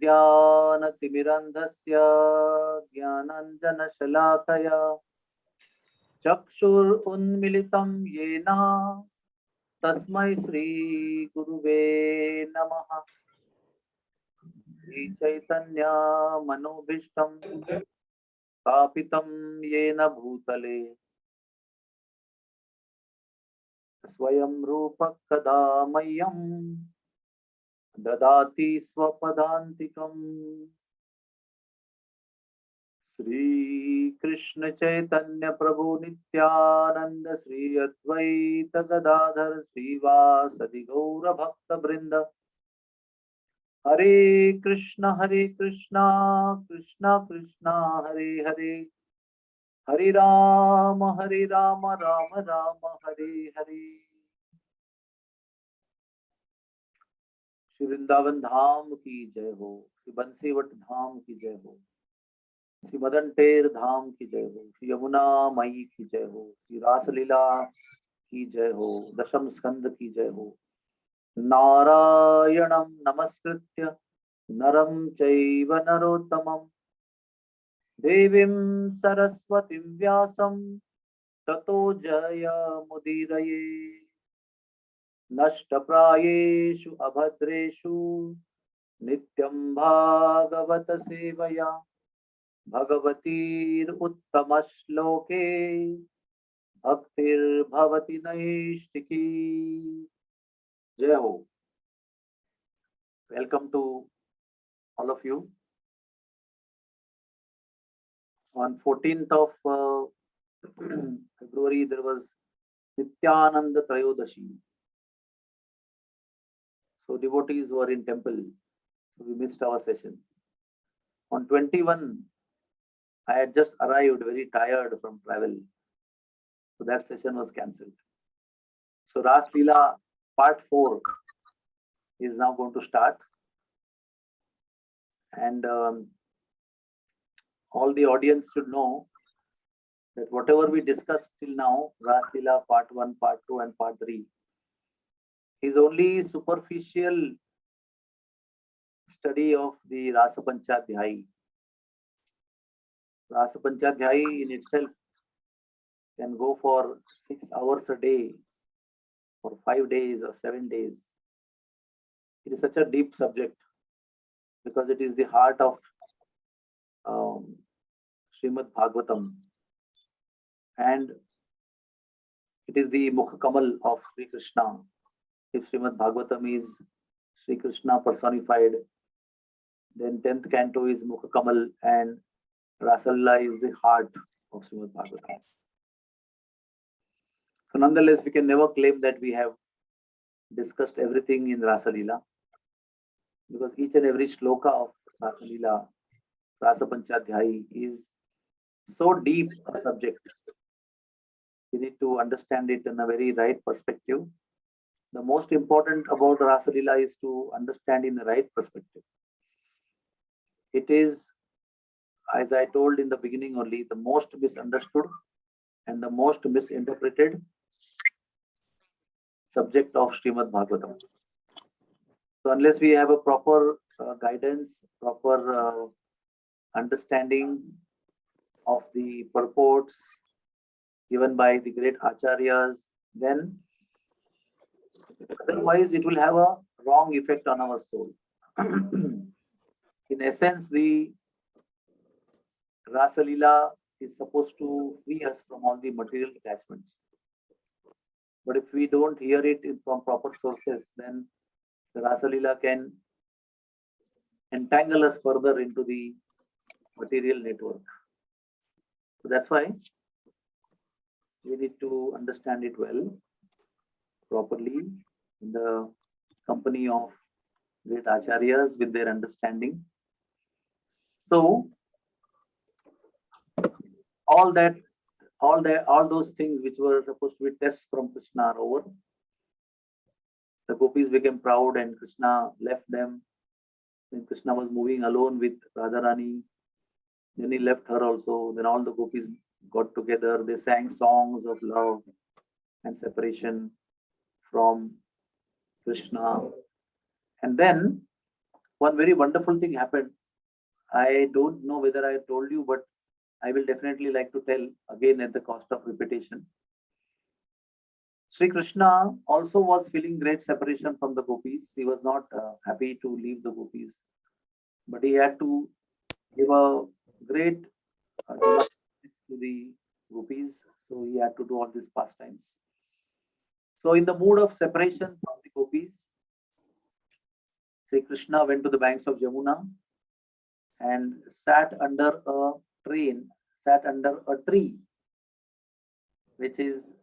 अज्ञानतिमिरन्धस्य ज्ञानाञ्जनशलाकया चक्षुरुन्मिलितं येन तस्मै श्रीगुरुवे नमः। श्रीचैतन्यमनोभीष्टं स्थापितं येन भूतले स्वयं रूपः कदा मह्यं ददाति स्वपदान्तिकम्। श्री कृष्ण चैतन्य प्रभु नित्यानंद श्री अद्वैत गदाधर श्रीवासदि गौर भक्त वृंद। हरे कृष्ण कृष्ण कृष्ण हरे हरे, हरे राम राम राम हरे हरे। श्री वृंदावन धाम की जय हो, श्री बंसीवट धाम की जय हो, श्री मदन टेर धाम की जय हो, श्री यमुना मई की जय हो, श्री रासलीला की जय हो, दशम स्कंद की जय हो। नारायणं नमस्कृत्य नरं चैव नरोत्तमं देवीं सरस्वतीं व्यासं ततो जयमुदीरये। नष्टप्रायेषु अभद्रेषु नित्यं भागवत सेवया भगवतीरुत्तमश्लोके भक्तिर्भवति नैष्टिकी। जय हो। Welcome to all of you. On 14th of February there was Nityananda Trayodashi. So devotees were in temple, so we missed our session. On 21, I had just arrived very tired from travel, so that session was cancelled. So Raasleela part 4 is now going to start, and all the audience should know that whatever we discussed till now, Raasleela part 1, part 2 and part 3, is only superficial study of the Rasa Panchadhyayi. Rasa Panchadhyayi in itself can go for 6 hours a day, for 5 days or 7 days. It is such a deep subject because it is the heart of Srimad Bhagavatam, and it is the Mukha Kamal of Sri Krishna. If Srimad Bhagavatam is Sri Krishna personified, then 10th canto is Mukha Kamal and Raasleela is the heart of Srimad Bhagavatam. So nonetheless, we can never claim that we have discussed everything in Raasleela, because each and every shloka of Raasleela, Rasa Panchadhyayi, is so deep a subject. We need to understand it in a very right perspective. The most important about Raasleela is to understand in the right perspective. It is, as I told in the beginning only, the most misunderstood and the most misinterpreted subject of Srimad Bhagavatam. So unless we have a proper guidance, proper understanding of the purports given by the great acharyas, then otherwise it will have a wrong effect on our soul. In essence, the Raasleela is supposed to free us from all the material attachments. But if we don't hear it from proper sources, then the Raasleela can entangle us further into the material network. So that's why we need to understand it well, properly, in the company of great acharyas with their understanding. So all those things which were supposed to be tests from Krishna are over. The Gopis became proud and Krishna left them. Then Krishna was moving alone with Radharani. Then he left her also. Then all the Gopis got together. They sang songs of love and separation from Krishna. And then one very wonderful thing happened. I don't know whether I told you, but I will definitely like to tell again at the cost of repetition. Sri Krishna also was feeling great separation from the Gopis. He was not happy to leave the Gopis, but he had to give a great delight to the Gopis. So he had to do all these pastimes. So in the mood of separation from the Gopis, Sri Krishna went to the banks of Yamuna and sat under a tree, which is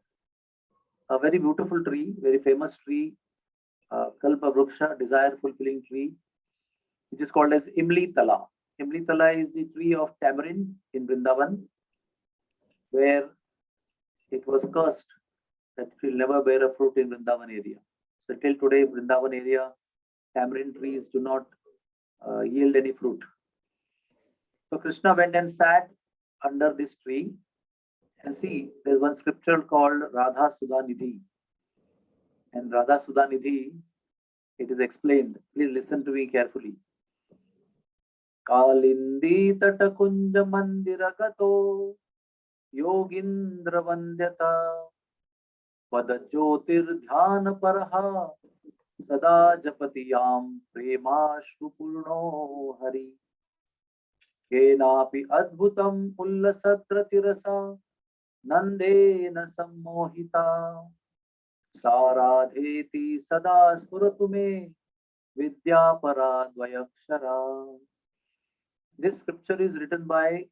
a very beautiful tree, very famous tree, Kalpa Vruksha, desire fulfilling tree, which is called as Imli Tala. Imli Tala is the tree of tamarind in Vrindavan, where it was cursed that it will never bear a fruit in Vrindavan area. So till today, Vrindavan area, tamarind trees do not yield any fruit. So Krishna went and sat under this tree. And see, there's one scripture called Radha Sudha Nidhi. And Radha Sudha Nidhi, it is explained. Please listen to me carefully. Kalindi Tatakunja Mandiragato Yogindra Vandyata Pada Jyotir Dhyana Paraha Sada Japatiyam Prema Shupurno Hari Kenapi Adbhutam Ullasadratirasa Nandena Sammohita Saradheti Sada Spuratume Vidya Paradvayakshara. This scripture is written by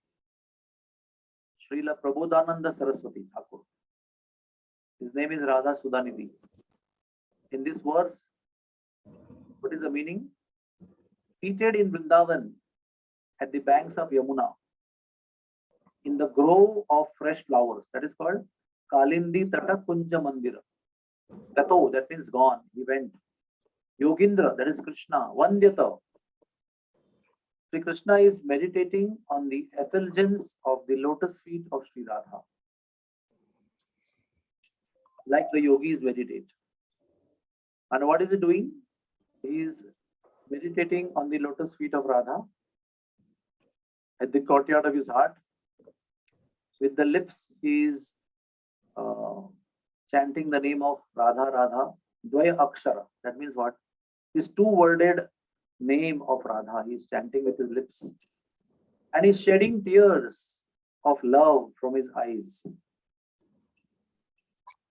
Srila Prabodhananda Saraswati Thakur. His name is Radha Sudhanidhi. In this verse, what is the meaning? Seated in Vrindavan at the banks of Yamuna, in the grove of fresh flowers, that is called Kalindi Tata Kunja Mandira. Tato, that means gone, he went. Yogindra, that is Krishna. Vandyata. Sri Krishna is meditating on the effulgence of the lotus feet of Sri Radha, like the yogis meditate. And what is he doing? He is meditating on the lotus feet of Radha at the courtyard of his heart. With the lips, he is chanting the name of Radha Radha, Dvaya Akshara. That means what? His two-worded name of Radha. He is chanting with his lips. And he is shedding tears of love from his eyes.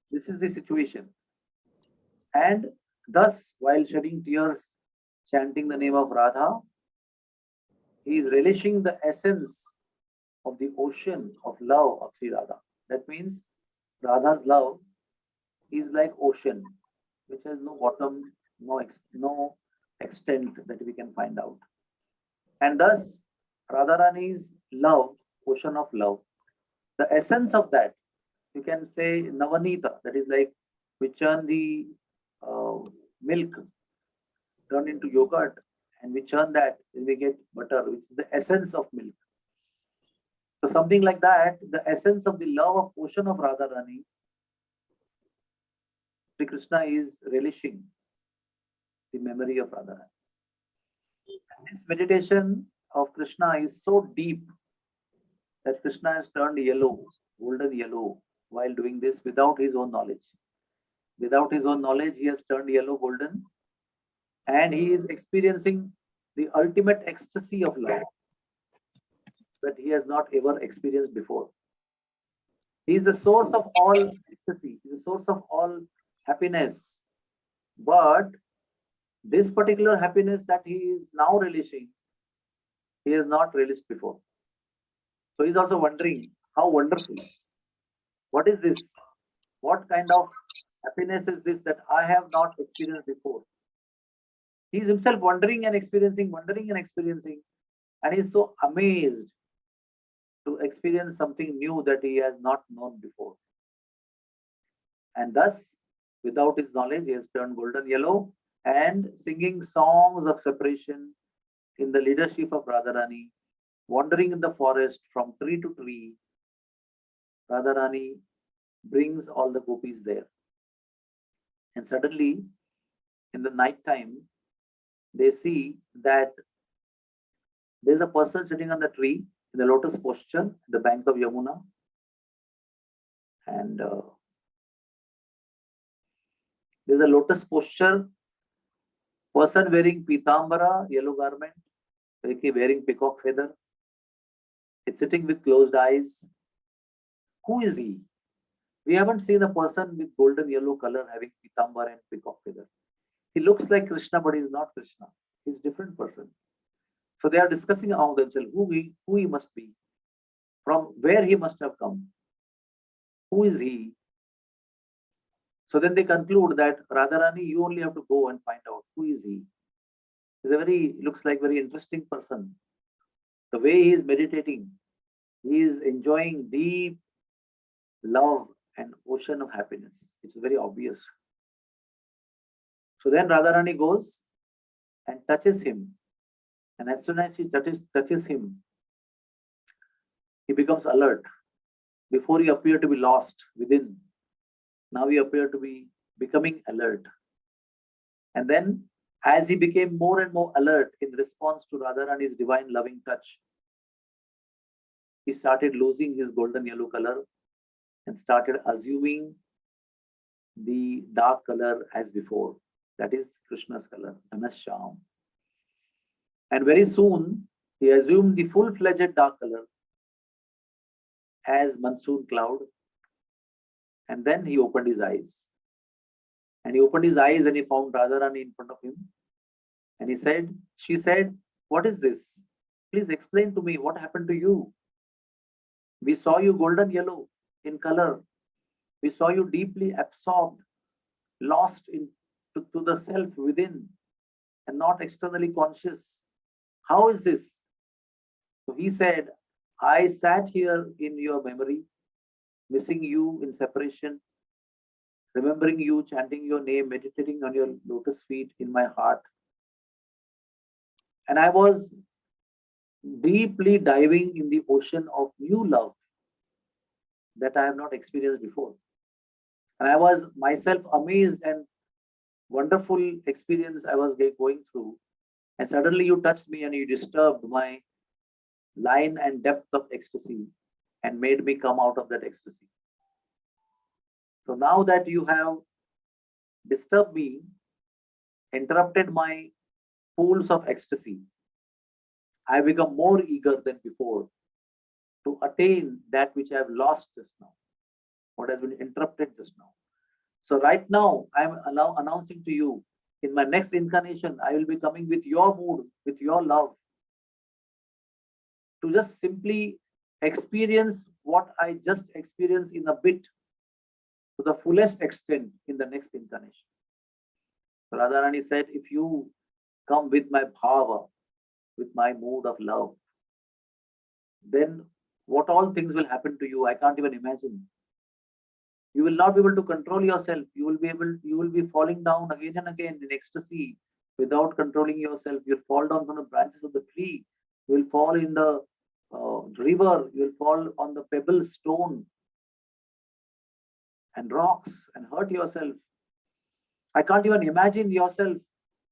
This is the situation. And thus, while shedding tears, chanting the name of Radha, he is relishing the essence of the ocean of love of Sri Radha. That means Radha's love is like ocean, which has no bottom, no extent that we can find out. And thus, Radharani's love, ocean of love, the essence of that, you can say Navanita, that is like we churn the milk, turn into yogurt, and we churn that, then we get butter, which is the essence of milk. So something like that, the essence of the love of ocean of Radharani, Sri Krishna is relishing the memory of Radharani. This meditation of Krishna is so deep that Krishna has turned yellow, golden yellow, while doing this without his own knowledge. Without his own knowledge, he has turned yellow, golden, and he is experiencing the ultimate ecstasy of love that he has not ever experienced before. He is the source of all ecstasy, he is the source of all happiness. But this particular happiness that he is now relishing, he has not relished before. So he is also wondering, how wonderful. What is this? What kind of happiness is this that I have not experienced before? He is himself wondering and experiencing, and he is so amazed to experience something new that he has not known before. And thus, without his knowledge, he has turned golden yellow and singing songs of separation in the leadership of Radharani, wandering in the forest from tree to tree. Radharani brings all the gopis there. And suddenly, in the night time, they see that there's a person sitting on the tree in the lotus posture at the bank of Yamuna, and there's a lotus posture person wearing pitambara, yellow garment, wearing peacock feather. It's sitting with closed eyes. Who is he? We haven't seen a person with golden yellow color having pitambara and peacock feather. He looks like Krishna, but he's not Krishna. He's a different person. So they are discussing among themselves who he must be, from where he must have come. Who is he? So then they conclude that Radharani, you only have to go and find out who is he. Looks like very interesting person. The way he is meditating, he is enjoying deep love and ocean of happiness. It's very obvious. So then Radharani goes and touches him. And as soon as she touches him, he becomes alert. Before he appeared to be lost within, now he appeared to be becoming alert. And then as he became more and more alert in response to Radharani's divine loving touch, he started losing his golden yellow color and started assuming the dark color as before. That is Krishna's color, Dhanasham. And very soon, he assumed the full-fledged dark color as monsoon cloud. And then he opened his eyes. And he opened his eyes and he found Radharani in front of him. And she said, what is this? Please explain to me what happened to you. We saw you golden yellow in color. We saw you deeply absorbed, lost to the self within and not externally conscious. How is this? So he said, I sat here in your memory, missing you in separation, remembering you, chanting your name, meditating on your lotus feet in my heart. And I was deeply diving in the ocean of new love that I have not experienced before. And I was myself amazed and wonderful experience I was going through. And suddenly you touched me and you disturbed my line and depth of ecstasy and made me come out of that ecstasy. So now that you have disturbed me, interrupted my pools of ecstasy, I become more eager than before to attain that which I have lost just now, what has been interrupted just now. So right now, I am announcing to you, in my next incarnation, I will be coming with your mood, with your love, to just simply experience what I just experienced in a bit, to the fullest extent in the next incarnation. Radharani said, if you come with my bhava, with my mood of love, then what all things will happen to you, I can't even imagine. You will not be able to control yourself. You will be falling down again and again in ecstasy without controlling yourself. You'll fall down from the branches of the tree. You will fall in the river. You will fall on the pebble, stone, and rocks and hurt yourself. I can't even imagine yourself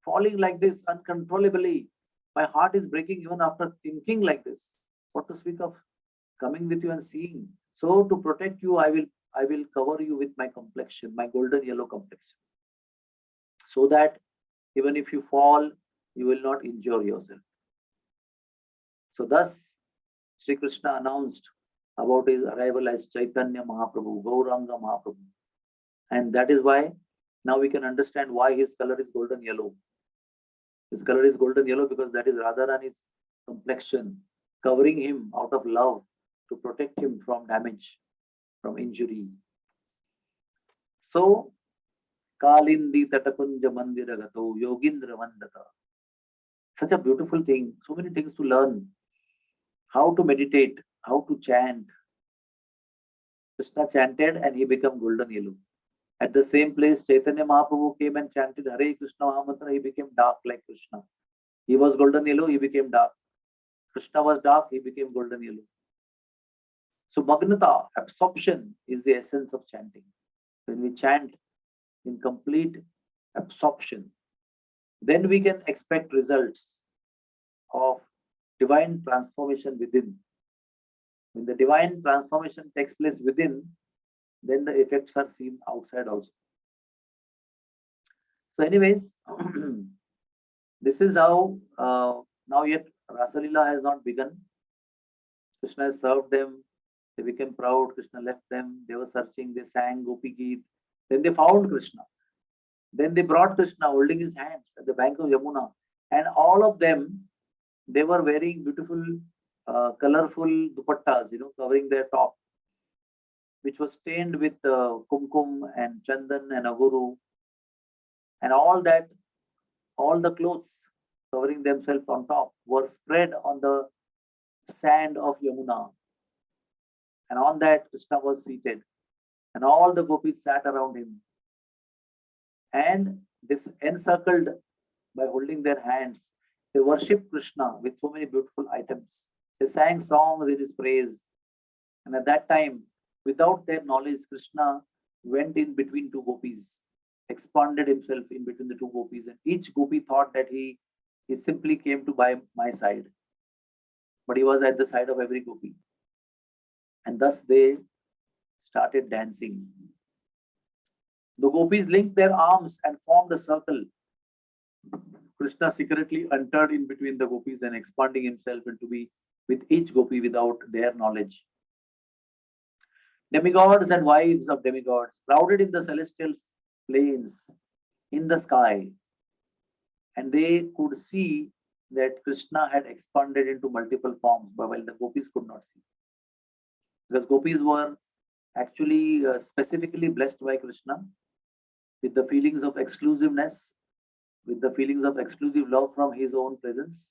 falling like this uncontrollably. My heart is breaking even after thinking like this. What to speak of coming with you and seeing? So to protect you, I will cover you with my complexion, my golden yellow complexion, so that even if you fall, you will not injure yourself. So thus, Sri Krishna announced about his arrival as Chaitanya Mahaprabhu, Gauranga Mahaprabhu. And that is why now we can understand why his color is golden yellow. His color is golden yellow because that is Radharani's complexion, covering him out of love to protect him from damage, from injury. So, Kalindi Tatakunja Mandira Gato, Yogindra Vandata. Such a beautiful thing, so many things to learn. How to meditate, how to chant. Krishna chanted and he became golden yellow. At the same place, Chaitanya Mahaprabhu came and chanted Hare Krishna Mahamantra, he became dark like Krishna. He was golden yellow, he became dark. Krishna was dark, he became golden yellow. So Magnata, absorption, is the essence of chanting. When we chant in complete absorption, then we can expect results of divine transformation within. When the divine transformation takes place within, then the effects are seen outside also. So anyways, this is how, now yet Raasleela has not begun. Krishna has served them. They became proud. Krishna left them. They were searching. They sang Gopi Geet. Then they found Krishna. Then they brought Krishna holding his hands at the bank of Yamuna. And all of them, they were wearing beautiful, colorful dupattas, covering their top, which was stained with kumkum and chandan and aguru. And all that, all the clothes covering themselves on top were spread on the sand of Yamuna. And on that, Krishna was seated. And all the gopis sat around him. And this encircled by holding their hands, they worshipped Krishna with so many beautiful items. They sang songs in his praise. And at that time, without their knowledge, Krishna went in between two gopis, expanded himself in between the two gopis, and each gopi thought that he simply came to by my side. But he was at the side of every gopi. And thus they started dancing. The gopis linked their arms and formed a circle. Krishna secretly entered in between the gopis and expanding himself into be with each gopi without their knowledge. Demigods and wives of demigods crowded in the celestial plains in the sky, and they could see that Krishna had expanded into multiple forms, but while the gopis could not see. Because gopis were actually specifically blessed by Krishna with the feelings of exclusiveness, with the feelings of exclusive love from his own presence.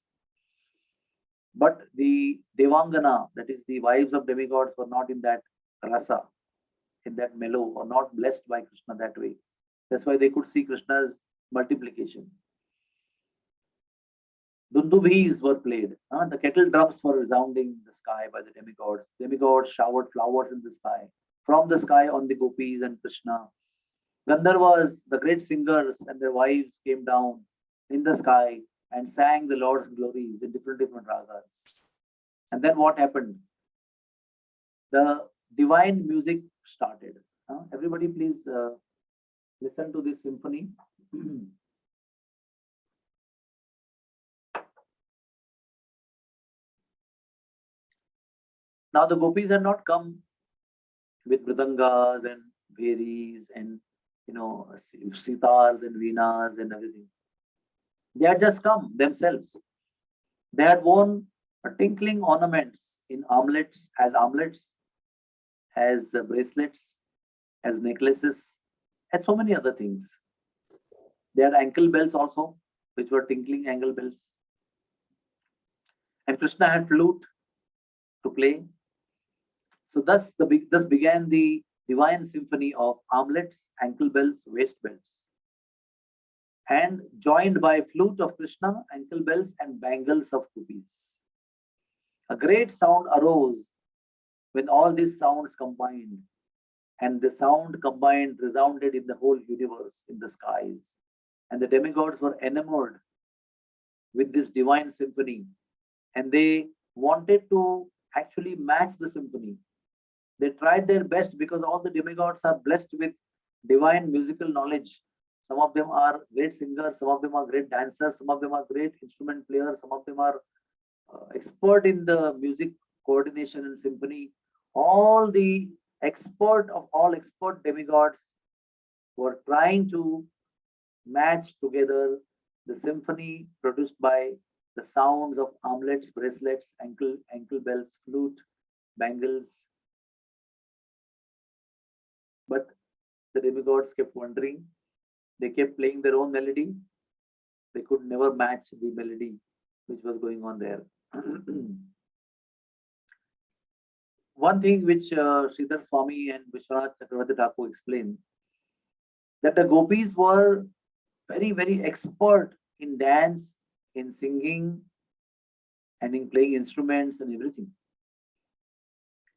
But the Devangana, that is the wives of demigods, were not in that rasa, in that mellow, or not blessed by Krishna that way. That's why they could see Krishna's multiplication. Dundubhis were played. The kettle drums were resounding in the sky by the demigods. Demigods showered flowers in the sky, from the sky on the gopis and Krishna. Gandharvas, the great singers, and their wives came down in the sky and sang the Lord's glories in different ragas. And then what happened? The divine music started. Everybody please listen to this symphony. Now the gopis had not come with mridangas and bheris and sitars and veenas and everything. They had just come themselves. They had worn tinkling ornaments in armlets, as bracelets, as necklaces, and so many other things. They had ankle bells also, which were tinkling ankle bells. And Krishna had flute to play. So thus began the divine symphony of armlets, ankle bells, waist belts, and joined by flute of Krishna, ankle bells, and bangles of gopis. A great sound arose when all these sounds combined, and the sound combined resounded in the whole universe, in the skies. And the demigods were enamored with this divine symphony, and they wanted to actually match the symphony. They tried their best, because all the demigods are blessed with divine musical knowledge. Some of them are great singers, some of them are great dancers, some of them are great instrument players, some of them are expert in the music coordination and symphony. All the expert demigods were trying to match together the symphony produced by the sounds of armlets, bracelets, ankle bells, flute, bangles. But the demigods kept wondering. They kept playing their own melody. They could never match the melody which was going on there. One thing which Sridhar Swami and Vishwanath Chakravarti Thakur explained, that the gopis were very, very expert in dance, in singing, and in playing instruments and everything.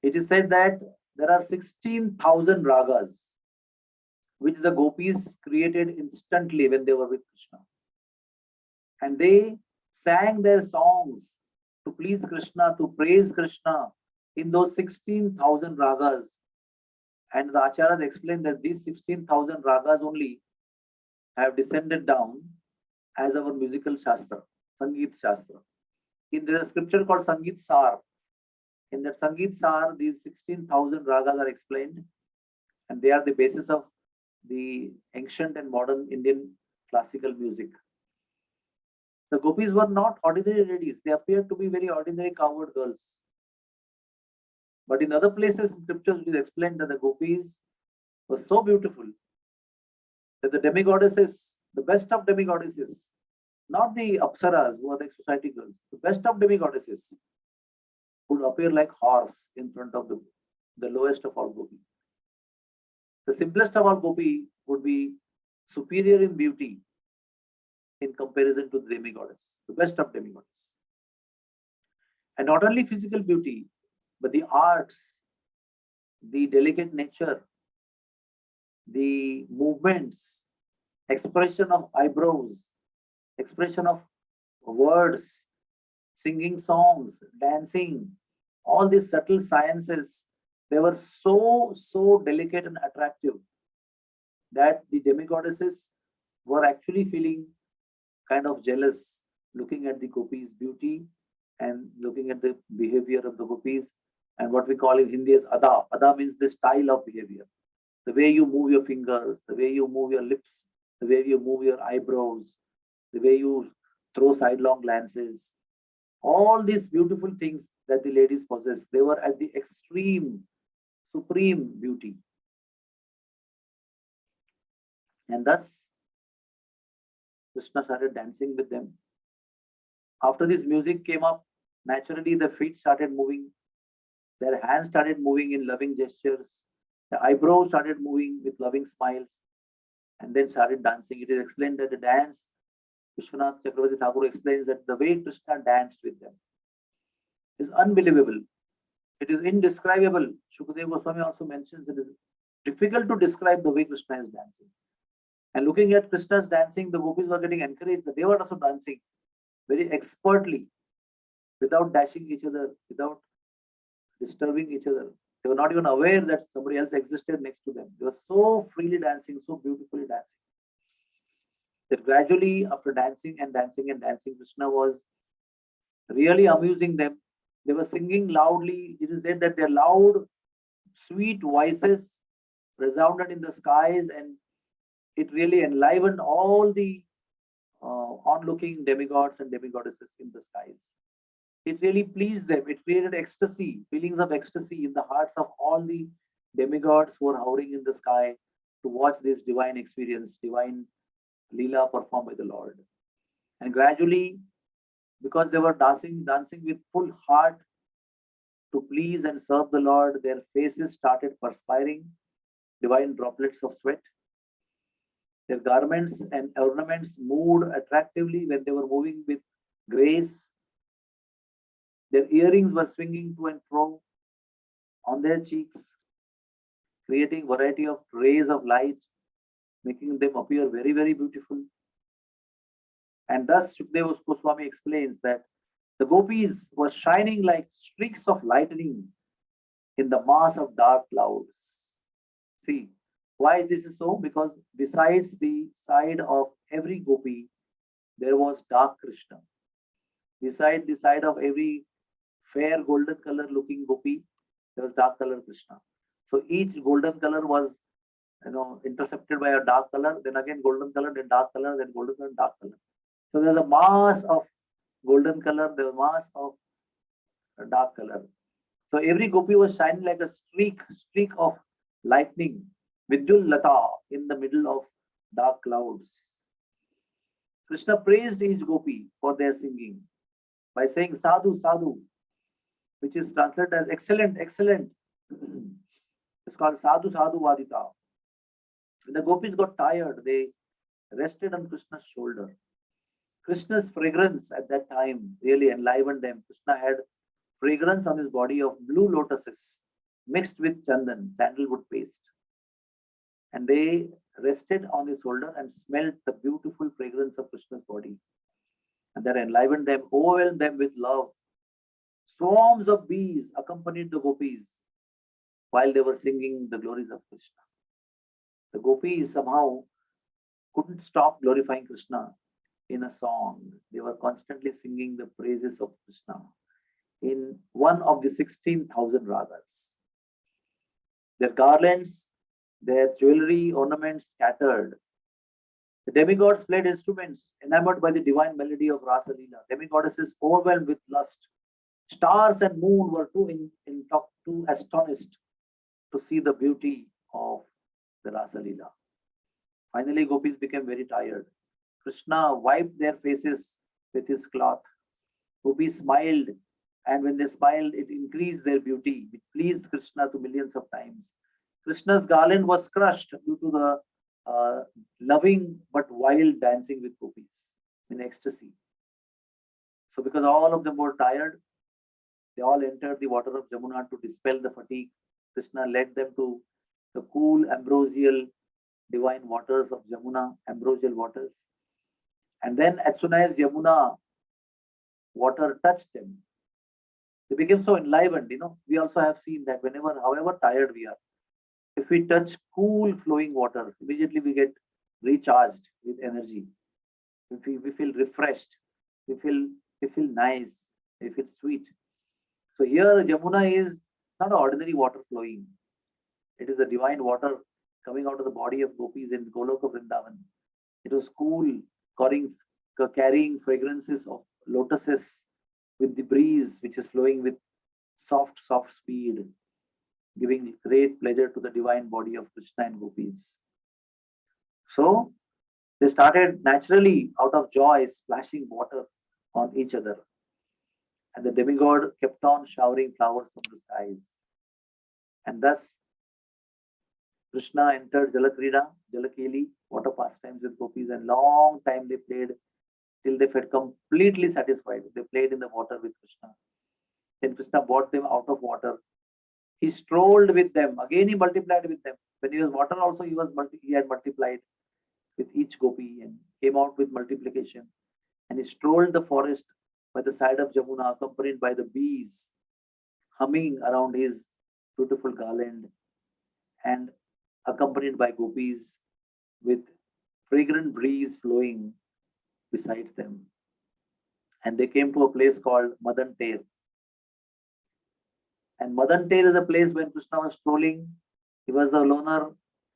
It is said that there are 16,000 ragas which the gopis created instantly when they were with Krishna. And they sang their songs to please Krishna, to praise Krishna in those 16,000 ragas. And the Acharyas explained that these 16,000 ragas only have descended down as our musical Shastra, Sangeet Shastra. There is a scripture called Sangeet Sar. In that Sangeet Sar, these 16,000 ragas are explained, and they are the basis of the ancient and modern Indian classical music. The gopis were not ordinary ladies. They appeared to be very ordinary cowherd girls. But in other places, in scriptures, it is explained that the gopis were so beautiful that the demigoddesses, the best of demigoddesses, not the apsaras who are like society girls, the best of demigoddesses would appear like horse in front of the lowest of all gopis. The simplest of all gopi would be superior in beauty in comparison to the demigoddess, the best of demigoddess. And not only physical beauty, but the arts, the delicate nature, the movements, expression of eyebrows, expression of words, singing songs, dancing, all these subtle sciences, they were so delicate and attractive that the demigoddesses were actually feeling kind of jealous looking at the gopis' beauty and looking at the behavior of the gopis, and what we call in Hindi as ada. Ada means the style of behavior. The way you move your fingers, the way you move your lips, the way you move your eyebrows, the way you throw sidelong glances. All these beautiful things that the ladies possess, they were at the extreme, supreme beauty. And thus, Krishna started dancing with them. After this music came up, naturally the feet started moving. Their hands started moving in loving gestures. The eyebrows started moving with loving smiles. And then started dancing. It is explained that the dance, Vishwanath Chakravarti Thakur explains that the way Krishna danced with them is unbelievable. It is indescribable. Shukadeva Goswami also mentions it is difficult to describe the way Krishna is dancing. And looking at Krishna's dancing, the gopis were getting encouraged that they were also dancing very expertly, without dashing each other, without disturbing each other. They were not even aware that somebody else existed next to them. They were so freely dancing, so beautifully dancing, that gradually, after dancing and dancing and dancing, Krishna was really amusing them. They were singing loudly. It is said that their loud, sweet voices resounded in the skies, and it really enlivened all the onlooking demigods and demigoddesses in the skies. It really pleased them. It created ecstasy, feelings of ecstasy in the hearts of all the demigods who were hovering in the sky to watch this divine experience, divine Leela performed by the Lord. And gradually, because they were dancing with full heart to please and serve the Lord, their faces started perspiring, divine droplets of sweat. Their garments and ornaments moved attractively when they were moving with grace. Their earrings were swinging to and fro on their cheeks, creating variety of rays of light, making them appear very, very beautiful. And thus Shukadeva Goswami explains that the gopis were shining like streaks of lightning in the mass of dark clouds. See, why this is so? Because besides the side of every gopi, there was dark Krishna. Beside the side of every fair golden color looking gopi, there was dark color Krishna. So each golden color was intercepted by a dark color, then again golden color, then dark color, then golden color, dark color. So there's a mass of golden color, there's a mass of dark color. So every gopi was shining like a streak of lightning, Vidyul Lata, in the middle of dark clouds. Krishna praised each gopi for their singing by saying sadhu, sadhu, which is translated as excellent, excellent. It's called sadhu, sadhu, vadita. When the gopis got tired, they rested on Krishna's shoulder. Krishna's fragrance at that time really enlivened them. Krishna had fragrance on his body of blue lotuses mixed with chandan, sandalwood paste. And they rested on his shoulder and smelled the beautiful fragrance of Krishna's body. and that enlivened them, overwhelmed them with love. Swarms of bees accompanied the gopis while they were singing the glories of Krishna. The gopis somehow couldn't stop glorifying Krishna in a song. They were constantly singing the praises of Krishna in one of the 16,000 ragas. Their garlands, their jewelry, ornaments scattered. The demigods played instruments, enamored by the divine melody of Raasleela. Demigoddesses overwhelmed with lust. Stars and moon were too astonished to see the beauty of the Raasleela. Finally, gopis became very tired. Krishna wiped their faces with his cloth. Gopis smiled, and when they smiled, it increased their beauty. It pleased Krishna to millions of times. Krishna's garland was crushed due to the loving but wild dancing with gopis in ecstasy. So because all of them were tired, they all entered the water of Jamuna to dispel the fatigue. Krishna led them to the cool ambrosial divine waters of Jamuna, ambrosial waters. And then as soon as Yamuna water touched them, they became so enlivened. We also have seen that however tired we are, if we touch cool flowing waters, immediately we get recharged with energy. We feel refreshed. We feel nice. We feel sweet. So here Jamuna is not an ordinary water flowing. It is the divine water coming out of the body of gopis in Goloka Vrindavan. It was cool, carrying fragrances of lotuses with the breeze which is flowing with soft speed, giving great pleasure to the divine body of Krishna and gopis. So they started naturally out of joy splashing water on each other. And the demigod kept on showering flowers from the skies. And thus Krishna entered Jalakeli, water pastimes with gopis, and long time they played till they felt completely satisfied. They played in the water with Krishna. Then Krishna brought them out of water. He strolled with them. Again he multiplied with them. When he was water also, he had multiplied with each gopi and came out with multiplication. And he strolled the forest by the side of Jamuna, accompanied by the bees humming around his beautiful garland, and accompanied by gopis with fragrant breeze flowing beside them. And they came to a place called Madan Ter. And Madan Ter is a place when Krishna was strolling. He was a loner,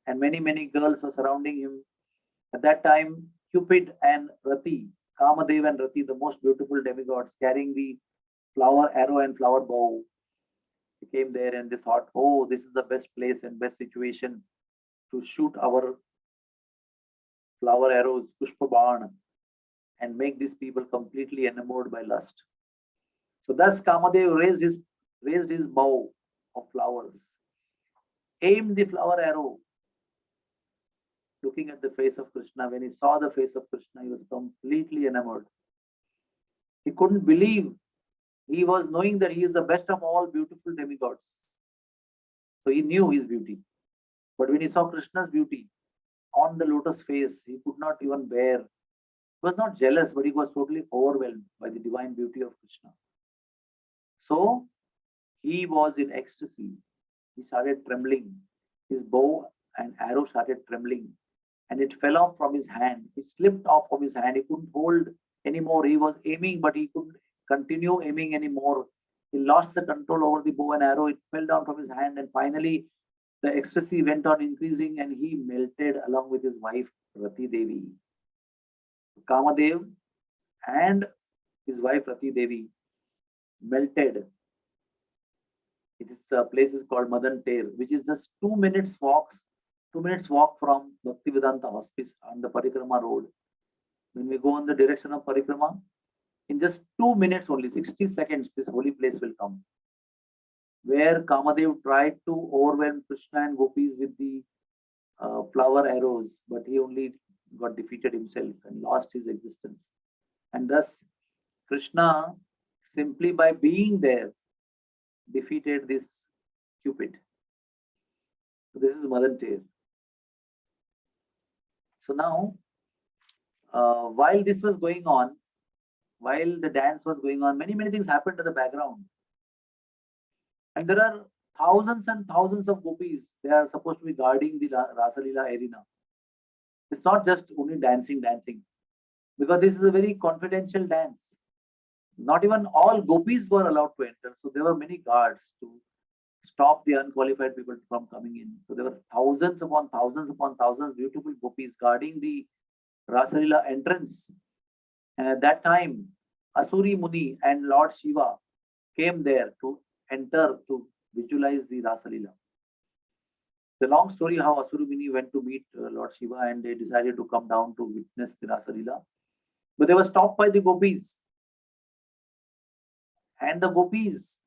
and many girls were surrounding him. At that time, Cupid and Rati, Kamadev and Rati, the most beautiful demigods, carrying the flower arrow and flower bow, they came there and they thought, oh, this is the best place and best situation to shoot our flower arrows, Pushpaban, and make these people completely enamored by lust. So thus Kamadev raised his bow of flowers, aimed the flower arrow, looking at the face of Krishna. When he saw the face of Krishna, he was completely enamored. He couldn't believe. He was knowing that he is the best of all beautiful demigods. So he knew his beauty. But when he saw Krishna's beauty on the lotus face, he could not even bear. He was not jealous, but he was totally overwhelmed by the divine beauty of Krishna. So he was in ecstasy. He started trembling. His bow and arrow started trembling, and it fell off from his hand. It slipped off from his hand. He couldn't hold anymore. He was aiming, but he couldn't continue aiming anymore. He lost the control over the bow and arrow. It fell down from his hand, and finally the ecstasy went on increasing, and he melted along with his wife Rati Devi. Kamadev and his wife Rati Devi melted. This place is called Madan Ter, which is just 2 minutes walk from Bhaktivedanta Hospice on the Parikrama road. When we go in the direction of Parikrama, in just 2 minutes only, 60 seconds, this holy place will come, where Kamadev tried to overwhelm Krishna and gopis with the flower arrows, but he only got defeated himself and lost his existence. And thus Krishna, simply by being there, defeated this Cupid. So this is Madan Ter. So now, while this was going on, while the dance was going on, many things happened in the background. And there are thousands and thousands of gopis. They are supposed to be guarding the Raasleela arena. It's not just only dancing, because this is a very confidential dance. Not even all gopis were allowed to enter. So there were many guards to stop the unqualified people from coming in. So there were thousands upon thousands beautiful gopis guarding the Raasleela entrance. And at that time, Asuri Muni and Lord Shiva came there to enter to visualize the Raasleela. The long story how Asuri Muni went to meet Lord Shiva and they decided to come down to witness the Raasleela. But they were stopped by the gopis. And the gopis,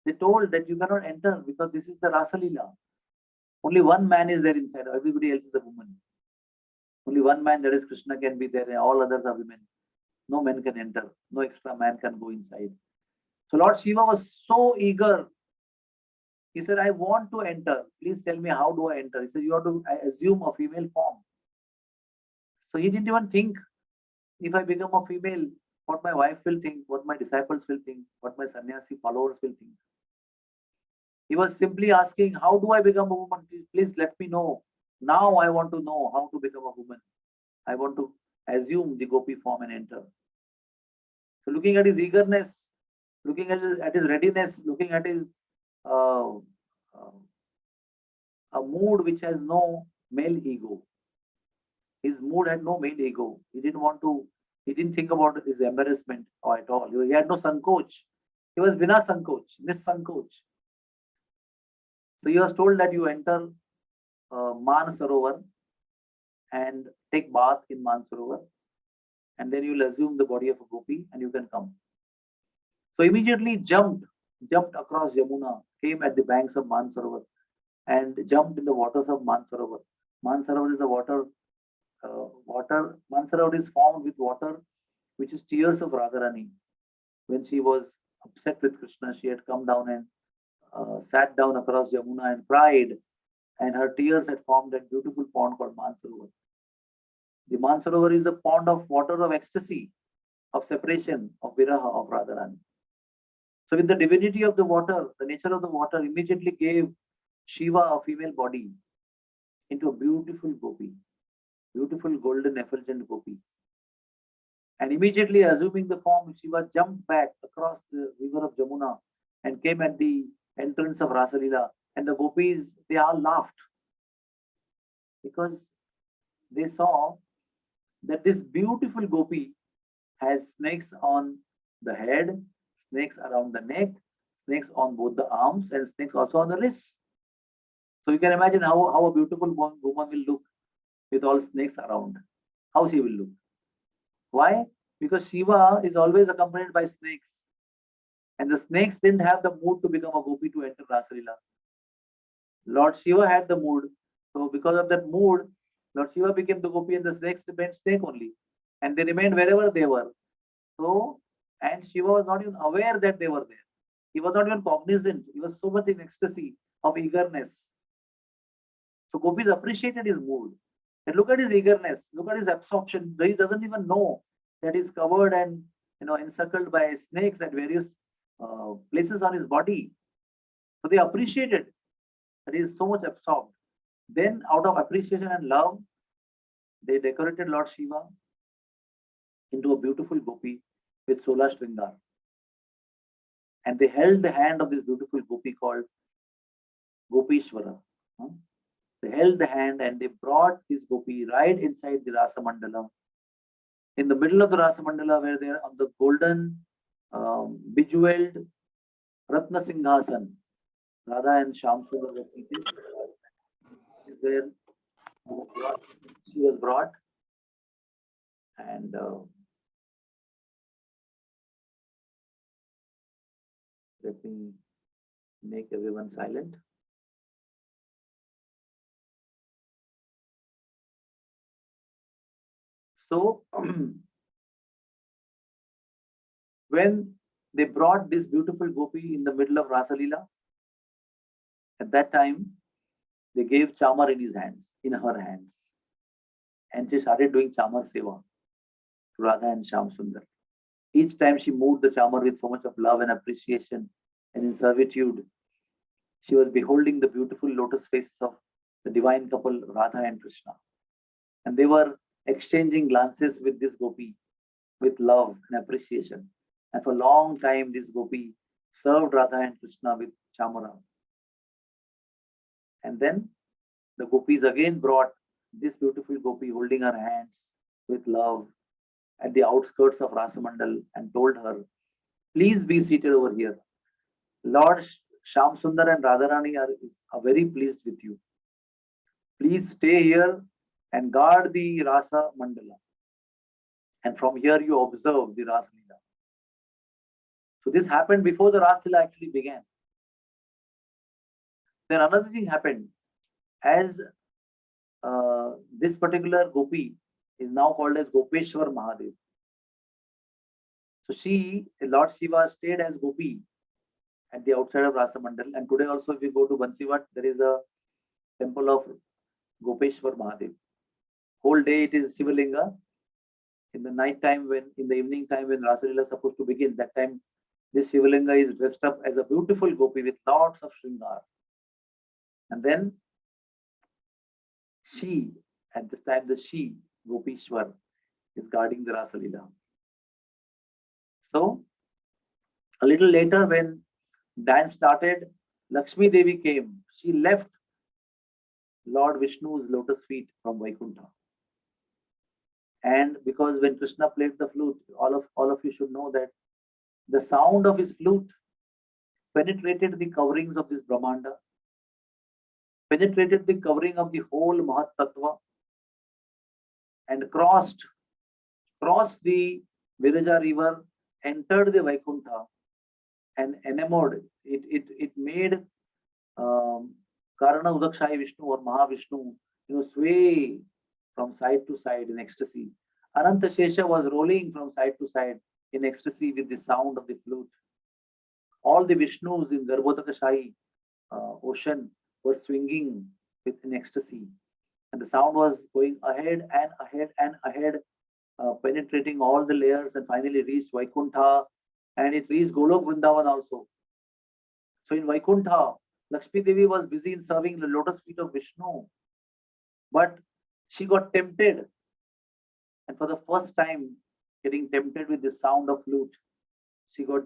they told that you cannot enter because this is the Raasleela. Only one man is there inside. Everybody else is a woman. Only one man, that is Krishna, can be there, and all others are women. No man can enter. No extra man can go inside. So Lord Shiva was so eager. He said, I want to enter. Please tell me, how do I enter? He said, you have to assume a female form. So he didn't even think, if I become a female, what my wife will think, what my disciples will think, what my sannyasi followers will think. He was simply asking, how do I become a woman? Please let me know. Now I want to know how to become a woman. I want to assume the gopi form and enter. So looking at his eagerness, looking at his readiness, looking at his a mood which has no male ego. His mood had no male ego. He didn't think about his embarrassment or at all. He had no sankoch. He was vina sankoch, nisankoch. So he was told that you enter Man Sarovar and take bath in Man Sarovar, and then you will assume the body of a gopi and you can come. So immediately jumped across Yamuna, came at the banks of Man Sarovar and jumped in the waters of Man Sarovar. Man Sarovar is a water. Man Sarovar is formed with water, which is tears of Radharani. When she was upset with Krishna, she had come down and sat down across Yamuna and cried, and her tears had formed that beautiful pond called Man Sarovar. The Man Sarovar is a pond of water of ecstasy, of separation, of viraha, of Radharani. So with the divinity of the water, the nature of the water immediately gave Shiva a female body into a beautiful gopi, beautiful golden effulgent gopi. And immediately assuming the form, Shiva jumped back across the river of Jamuna and came at the entrance of Raasleela. And the gopis, they all laughed because they saw that this beautiful gopi has snakes on the head, snakes around the neck, snakes on both the arms, and snakes also on the wrists. So you can imagine how a beautiful woman will look with all snakes around. How she will look. Why? Because Shiva is always accompanied by snakes. And the snakes didn't have the mood to become a gopi to enter Raasleela. Lord Shiva had the mood. So because of that mood, Lord Shiva became the gopi and the snakes remained snake only. And they remained wherever they were. So, and Shiva was not even aware that they were there. He was not even cognizant. He was so much in ecstasy of eagerness. So gopis appreciated his mood. And look at his eagerness. Look at his absorption. He doesn't even know that he's covered and encircled by snakes at various places on his body. So they appreciated that he is so much absorbed. Then out of appreciation and love, they decorated Lord Shiva into a beautiful gopi with Sola Shringar. And they held the hand of this beautiful gopi called Gopishwara. They held the hand and they brought this gopi right inside the Rasa Mandala. In the middle of the Rasa Mandala, where they are on the golden, bejeweled Ratna Singhasan, Radha and Shamsundar were seated. Where she was brought, and let me make everyone silent. So when they brought this beautiful gopi in the middle of Raasleela, at that time they gave chamar in her hands, and she started doing chamar seva to Radha and Shamsundar. Each time she moved the charmer with so much of love and appreciation, and in servitude, she was beholding the beautiful lotus faces of the divine couple Radha and Krishna. And they were exchanging glances with this gopi with love and appreciation. And for a long time, this gopi served Radha and Krishna with chamara. And then the gopis again brought this beautiful gopi holding her hands with love at the outskirts of Rasamandal and told her, please be seated over here. Lord Sham Sundar and Radharani are very pleased with you. Please stay here and guard the Rasa Mandala. And from here you observe the Raasleela. So this happened before the Raasleela actually began. Then another thing happened. As this particular gopi is now called as Gopeshwar Mahadev. So Lord Shiva stayed as gopi at the outside of Rasamandal. And today also if you go to Bansivat, there is a temple of Gopeshwar Mahadev. Whole day it is Shivalinga. In the night time, in the evening time when Raasleela is supposed to begin, that time this Shivalinga is dressed up as a beautiful gopi with lots of shringar. And then at this time the Gopeshwar, is guarding the Raasleela. So a little later when dance started, Lakshmi Devi came. She left Lord Vishnu's lotus feet from Vaikuntha. And because when Krishna played the flute, all of you should know that the sound of his flute penetrated the coverings of this Brahmanda, penetrated the covering of the whole Mahat Tattva, and crossed the Viraja river, entered the Vaikuntha, and enamored. It made Karana Udakshayi Vishnu or Mahavishnu, sway from side to side in ecstasy. Ananta Shesha was rolling from side to side in ecstasy with the sound of the flute. All the Vishnus in Garbhodakashayi ocean were swinging in ecstasy. And the sound was going ahead and ahead and ahead, penetrating all the layers, and finally reached Vaikuntha, and it reached Golok Vrindavan also. So in Vaikuntha, Lakshmi Devi was busy in serving the lotus feet of Vishnu, but she got tempted, and for the first time getting tempted with the sound of flute, she got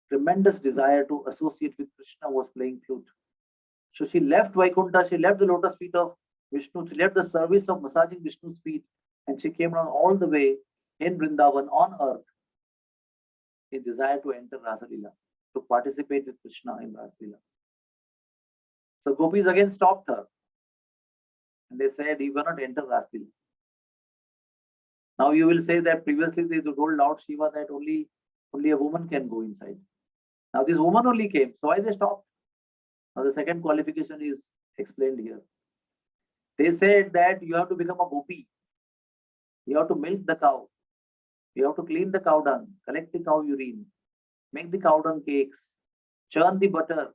tremendous desire to associate with Krishna who was playing flute. So she left Vaikuntha, she left the lotus feet of Vishnu, she left the service of massaging Vishnu's feet, and she came down all the way in Vrindavan on earth in desire to enter Raasleela, to participate with Krishna in Raasleela. So gopis again stopped her. And they said, you cannot enter Raasleela. Now you will say that previously they told Lord Shiva that only a woman can go inside. Now this woman only came. So why they stopped? Now the second qualification is explained here. They said that you have to become a gopi. You have to milk the cow. You have to clean the cow dung, collect the cow urine, make the cow dung cakes, churn the butter,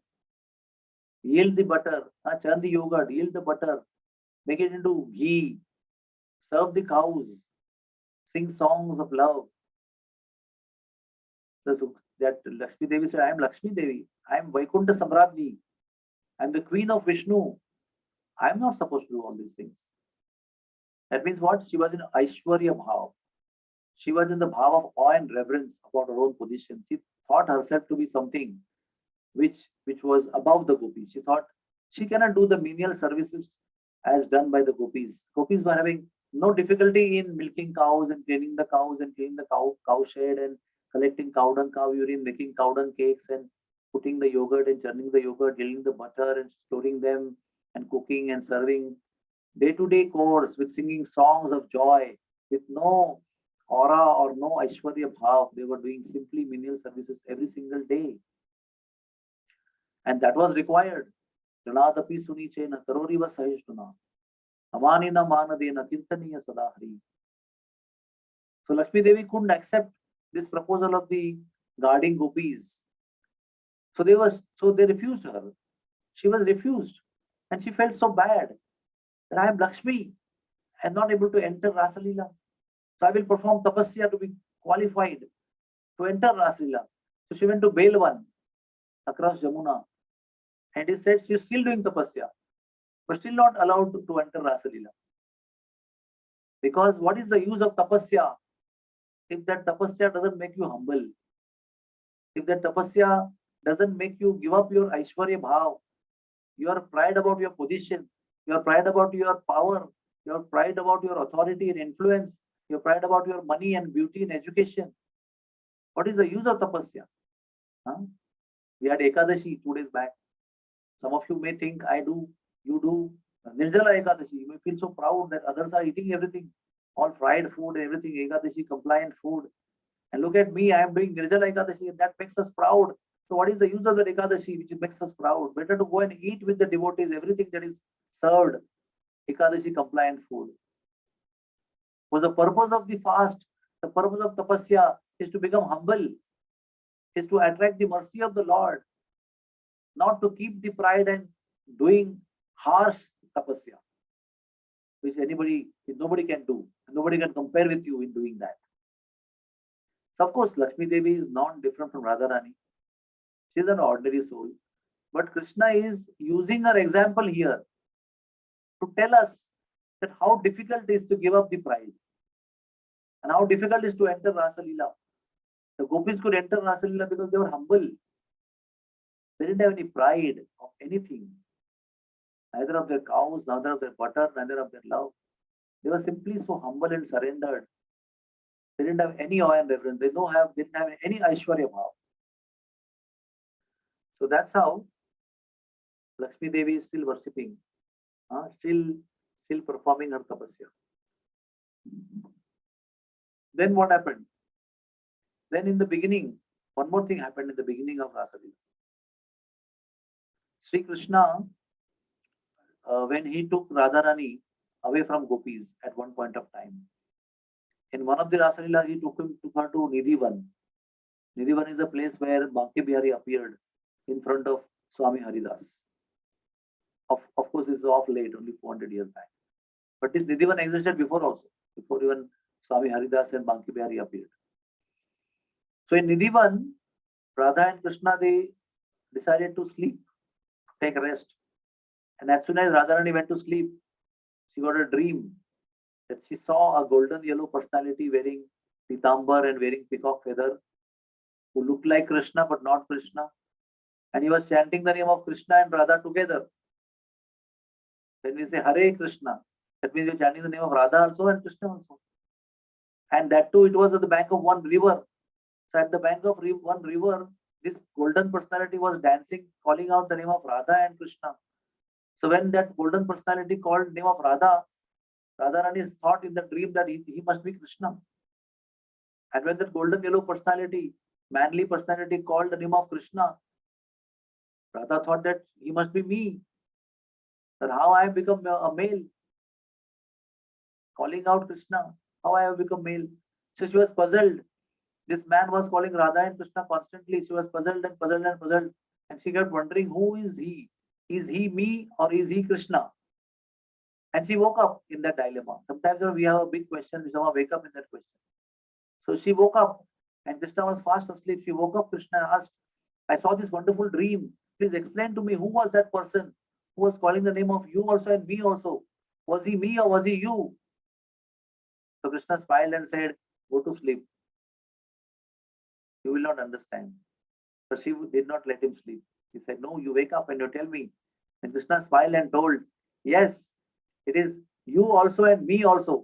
yield the butter, churn the yogurt, yield the butter, make it into ghee, serve the cows, sing songs of love. So that Lakshmi Devi said, I am Lakshmi Devi, I am Vaikuntha Samradni, I am the queen of Vishnu. I am not supposed to do all these things. That means what? She was in Aishwarya Bhav. She was in the Bhav of awe and reverence about her own position. She thought herself to be something which was above the gopis. She thought she cannot do the menial services as done by the gopis. Gopis were having no difficulty in milking cows and cleaning the cows and cleaning the cow shed and collecting cow dung, cow urine, making cow dung cakes and putting the yogurt and churning the yogurt, gilling the butter and storing them and cooking and serving. Day-to-day course with singing songs of joy, with no aura or no Aishwarya Bhav. They were doing simply menial services every single day. And that was required. Janadapi sunichena karoriva sahishtuna. Amanina manadena kintaniya sadahari. So Lakshmi Devi couldn't accept this proposal of the guarding gopis. So they refused her. She was refused. And she felt so bad that I am Lakshmi and not able to enter Raasleela. So I will perform tapasya to be qualified to enter Raasleela. So she went to Belwan across Jamuna, and he said she is still doing tapasya, but still not allowed to enter Raasleela. Because what is the use of tapasya if that tapasya doesn't make you humble? If that tapasya doesn't make you give up your Aishwarya Bhav, your pride about your position, your pride about your power, your pride about your authority and influence, your pride about your money and beauty and education. What is the use of tapasya? Huh? We had Ekadashi 2 days back. Some of you may think I do, you do. Nirjala Ekadashi, you may feel so proud that others are eating everything, all fried food, everything, Ekadashi compliant food. And look at me, I am doing Nirjala Ekadashi, and that makes us proud. So what is the use of the Ekadashi which makes us proud? Better to go and eat with the devotees everything that is served, Ekadashi compliant food. Was the purpose of the fast, the purpose of tapasya is to become humble, is to attract the mercy of the Lord, not to keep the pride and doing harsh tapasya, which nobody can do. Nobody can compare with you in doing that. So of course, Lakshmi Devi is not different from Radharani. She is an ordinary soul. But Krishna is using her example here to tell us that how difficult it is to give up the pride and how difficult it is to enter Raasleela. The Gopis could enter Raasleela because they were humble. They didn't have any pride of anything, neither of their cows, neither of their butter, neither of their love. They were simply so humble and surrendered. They didn't have any awe and reverence. They didn't have any Aishwarya Bhav. So that's how Lakshmi Devi is still worshipping, still performing her tapasya. Then what happened? Then in the beginning, one more thing happened in the beginning of Raasleela. Sri Krishna, when he took Radharani away from Gopis at one point of time, in one of the Raasleela, he took her to Nidhivan. Nidhivan is a place where Banki Bihari appeared in front of Swami Haridas. Of course, this is off late, only 400 years back. But this Nidhivan existed before also, before even Swami Haridas and Banki Bihari appeared. So in Nidhivan, Radha and Krishna, they decided to sleep, take rest. And as soon as Radharani went to sleep, she got a dream that she saw a golden yellow personality wearing pitambar and wearing peacock feather, who looked like Krishna but not Krishna. And he was chanting the name of Krishna and Radha together. When we say Hare Krishna, that means you're chanting the name of Radha also and Krishna also. And that too, it was at the bank of one river. So at the bank of one river, this golden personality was dancing, calling out the name of Radha and Krishna. So when that golden personality called the name of Radha, Radharani thought in the dream that he must be Krishna. And when that golden yellow personality, manly personality called the name of Krishna, Radha thought that he must be me. That how I have become a male. Calling out Krishna, how I have become male. So she was puzzled. This man was calling Radha and Krishna constantly. She was puzzled and puzzled and puzzled. And she kept wondering, who is he? Is he me or is he Krishna? And she woke up in that dilemma. Sometimes when we have a big question, we somehow wake up in that question. So she woke up and Krishna was fast asleep. She woke up, Krishna asked, I saw this wonderful dream. Please explain to me, who was that person who was calling the name of you also and me also? Was he me or was he you? So Krishna smiled and said, go to sleep. You will not understand. But she did not let him sleep. He said, no, you wake up and you tell me. And Krishna smiled and told, yes, it is you also and me also.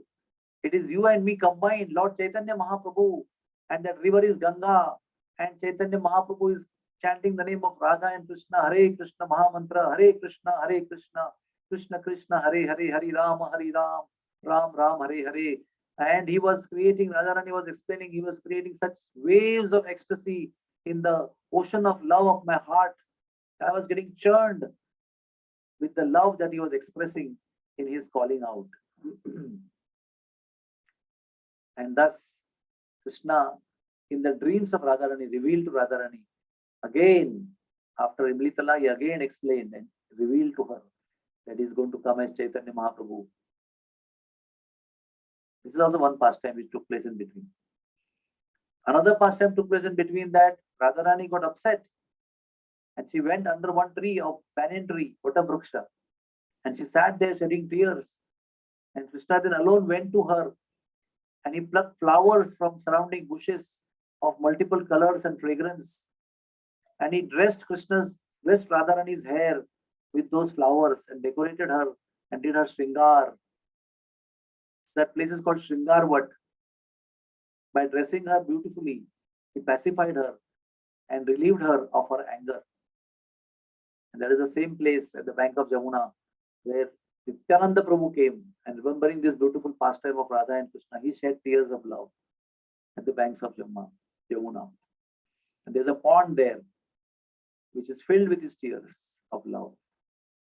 It is you and me combined, Lord Chaitanya Mahaprabhu. And that river is Ganga. And Chaitanya Mahaprabhu is chanting the name of Radha and Krishna. Hare Krishna Mahamantra. Hare Krishna, Hare Krishna. Krishna Krishna, Hare Hare. Hare Rama, Hare Ram. Ram Ram, Hare Hare. And he was creating, Radharani was explaining, he was creating such waves of ecstasy in the ocean of love of my heart. I was getting churned with the love that he was expressing in his calling out. And thus, Krishna, in the dreams of Radharani, revealed to Radharani. Again, after Imlitala, he again explained and revealed to her that he is going to come as Chaitanya Mahaprabhu. This is also one pastime which took place in between. Another pastime took place in between that. Radharani got upset and she went under one tree of banyan tree, Vata and she sat there shedding tears. And Krishna then alone went to her and he plucked flowers from surrounding bushes of multiple colors and fragrance. And he dressed Radharani's hair with those flowers and decorated her and did her Shringar. That place is called Shringarvat. By dressing her beautifully, he pacified her and relieved her of her anger. And that is the same place at the bank of Jamuna where Nityananda Prabhu came, and remembering this beautiful pastime of Radha and Krishna, he shed tears of love at the banks of Jamuna. And there's a pond there which is filled with his tears of love.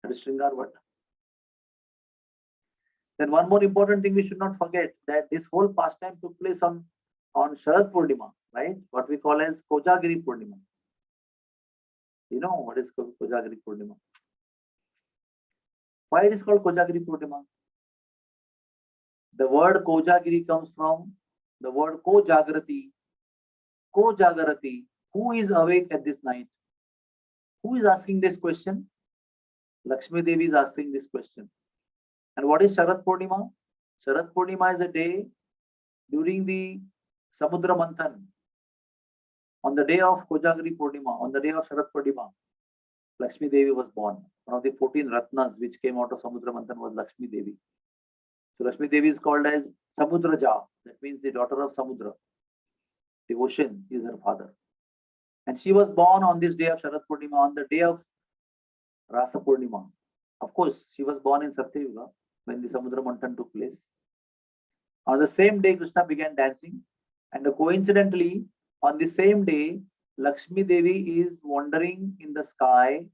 That is Shringarvat. Then one more important thing we should not forget, that this whole pastime took place on Sharad Purnima, right? What we call as Kojagiri Purnima. You know what is Kojagiri Purnima? Why it is called Kojagiri Purnima? The word Kojagiri comes from the word Kojagrati. Kojagrati. Who is awake at this night? Who is asking this question? Lakshmi Devi is asking this question. And what is Sharad Purnima? Sharad Purnima is a day during the Samudra Manthan. On the day of Kojagiri Purnima, on the day of Sharad Purnima, Lakshmi Devi was born. One of the 14 Ratnas which came out of Samudra Manthan was Lakshmi Devi. So Lakshmi Devi is called as Samudraja. That means the daughter of Samudra. The ocean is her father. And she was born on this day of Sharad Purnima, on the day of Rasa Purnima. Of course, she was born in Satyayuga when the Samudra Manthan took place. On the same day, Krishna began dancing. And coincidentally, on the same day, Lakshmi Devi is wandering in the sky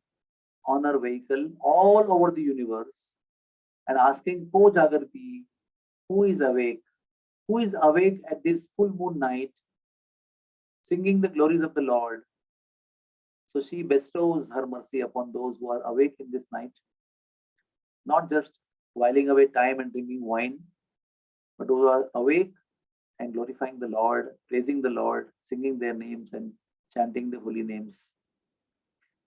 on her vehicle all over the universe and asking, Ko Jagarti, who is awake? Who is awake at this full moon night, singing the glories of the Lord? So she bestows her mercy upon those who are awake in this night, not just whiling away time and drinking wine, but who are awake and glorifying the Lord, praising the Lord, singing their names and chanting the holy names.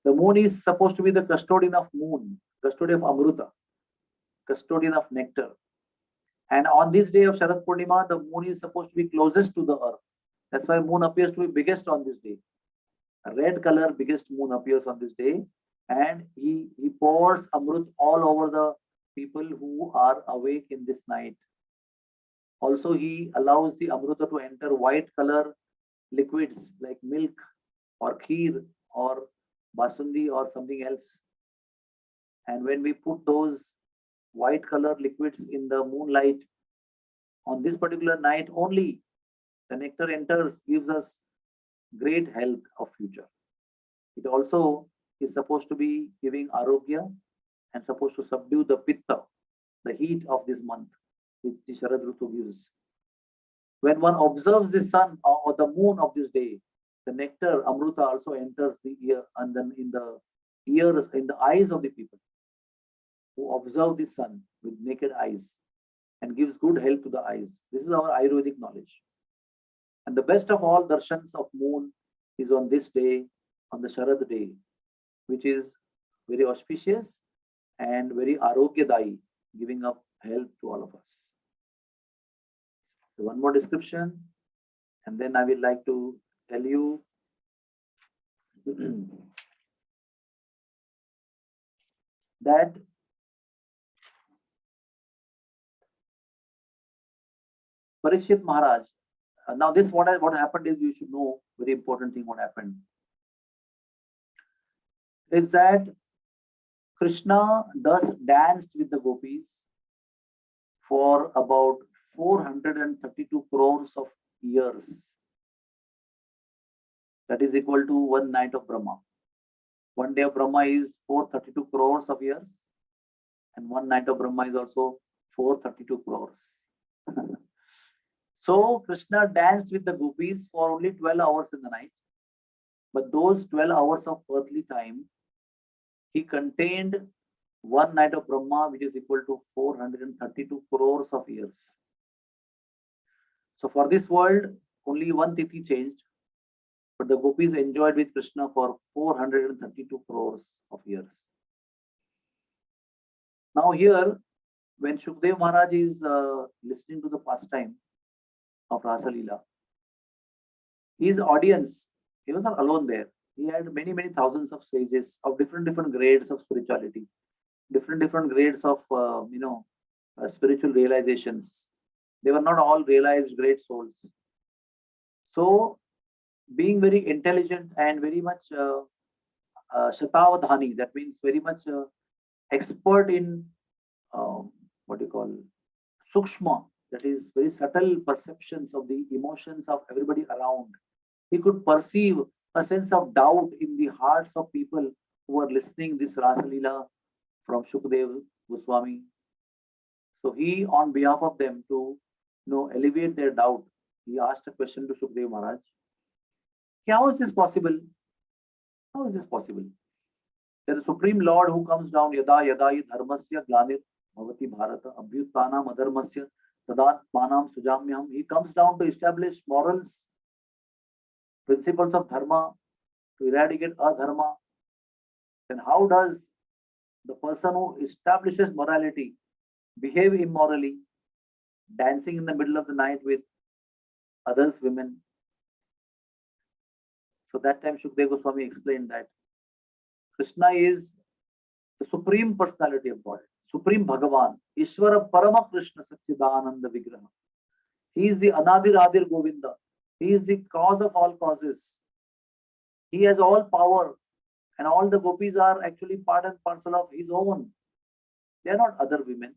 The moon is supposed to be the custodian of moon, custodian of Amruta, custodian of nectar. And on this day of Sharad Purnima, the moon is supposed to be closest to the earth. That's why moon appears to be biggest on this day. A red color, biggest moon appears on this day. And he pours Amrut all over the people who are awake in this night. Also, he allows the Amruta to enter white color liquids like milk or kheer or basundi or something else. And when we put those white color liquids in the moonlight on this particular night only, the nectar enters, gives us great health of future. It also is supposed to be giving arogya and supposed to subdue the pitta, the heat of this month, which the Sharad Ritu gives. When one observes the sun or the moon of this day, the nectar, Amruta, also enters the ear and then in the ears, in the eyes of the people who observe the sun with naked eyes and gives good health to the eyes. This is our Ayurvedic knowledge. And the best of all darshans of moon is on this day, on the Sharad day, which is very auspicious and very arogyadayi, giving up health to all of us. So one more description, and then I will like to tell you that Parikshit Maharaj, now this what happened is, you should know very important thing what happened is that Krishna thus danced with the gopis for about 432 crores of years. That is equal to one night of Brahma. One day of Brahma is 432 crores of years, and one night of Brahma is also 432 crores. So Krishna danced with the gopis for only 12 hours in the night, but those 12 hours of earthly time, he contained one night of Brahma, which is equal to 432 crores of years. So for this world, only one tithi changed, but the gopis enjoyed with Krishna for 432 crores of years. Now here, when Shukdev Maharaj is listening to the pastime of Raasleela, his audience, he was not alone there. He had many, many thousands of sages of different grades of spirituality, different grades of, spiritual realizations. They were not all realized great souls. So, being very intelligent and very much Shatavadhani, that means very much expert in what you call Sukshma, that is very subtle perceptions of the emotions of everybody around. He could perceive a sense of doubt in the hearts of people who were listening this Raasleela from Shukdev Goswami. So he, on behalf of them, to alleviate their doubt, he asked a question to Shukdev Maharaj. How is this possible? How is this possible? There is a Supreme Lord who comes down, Yada Yada Dharmasya Glanir Bhavati Bharata Abhyuttanam Adharmasya Tadat Manam Sujamyam. He comes down to establish morals, principles of dharma, to eradicate adharma. Then how does the person who establishes morality behave immorally, dancing in the middle of the night with others' women? So that time Shukdev Goswami explained that Krishna is the Supreme Personality of God, Supreme Bhagavan, Ishvara Parama Krishna Satchidananda Vigraha. He is the Anadir Adir Govinda. He is the cause of all causes. He has all power, and all the gopis are actually part and parcel of his own. They are not other women.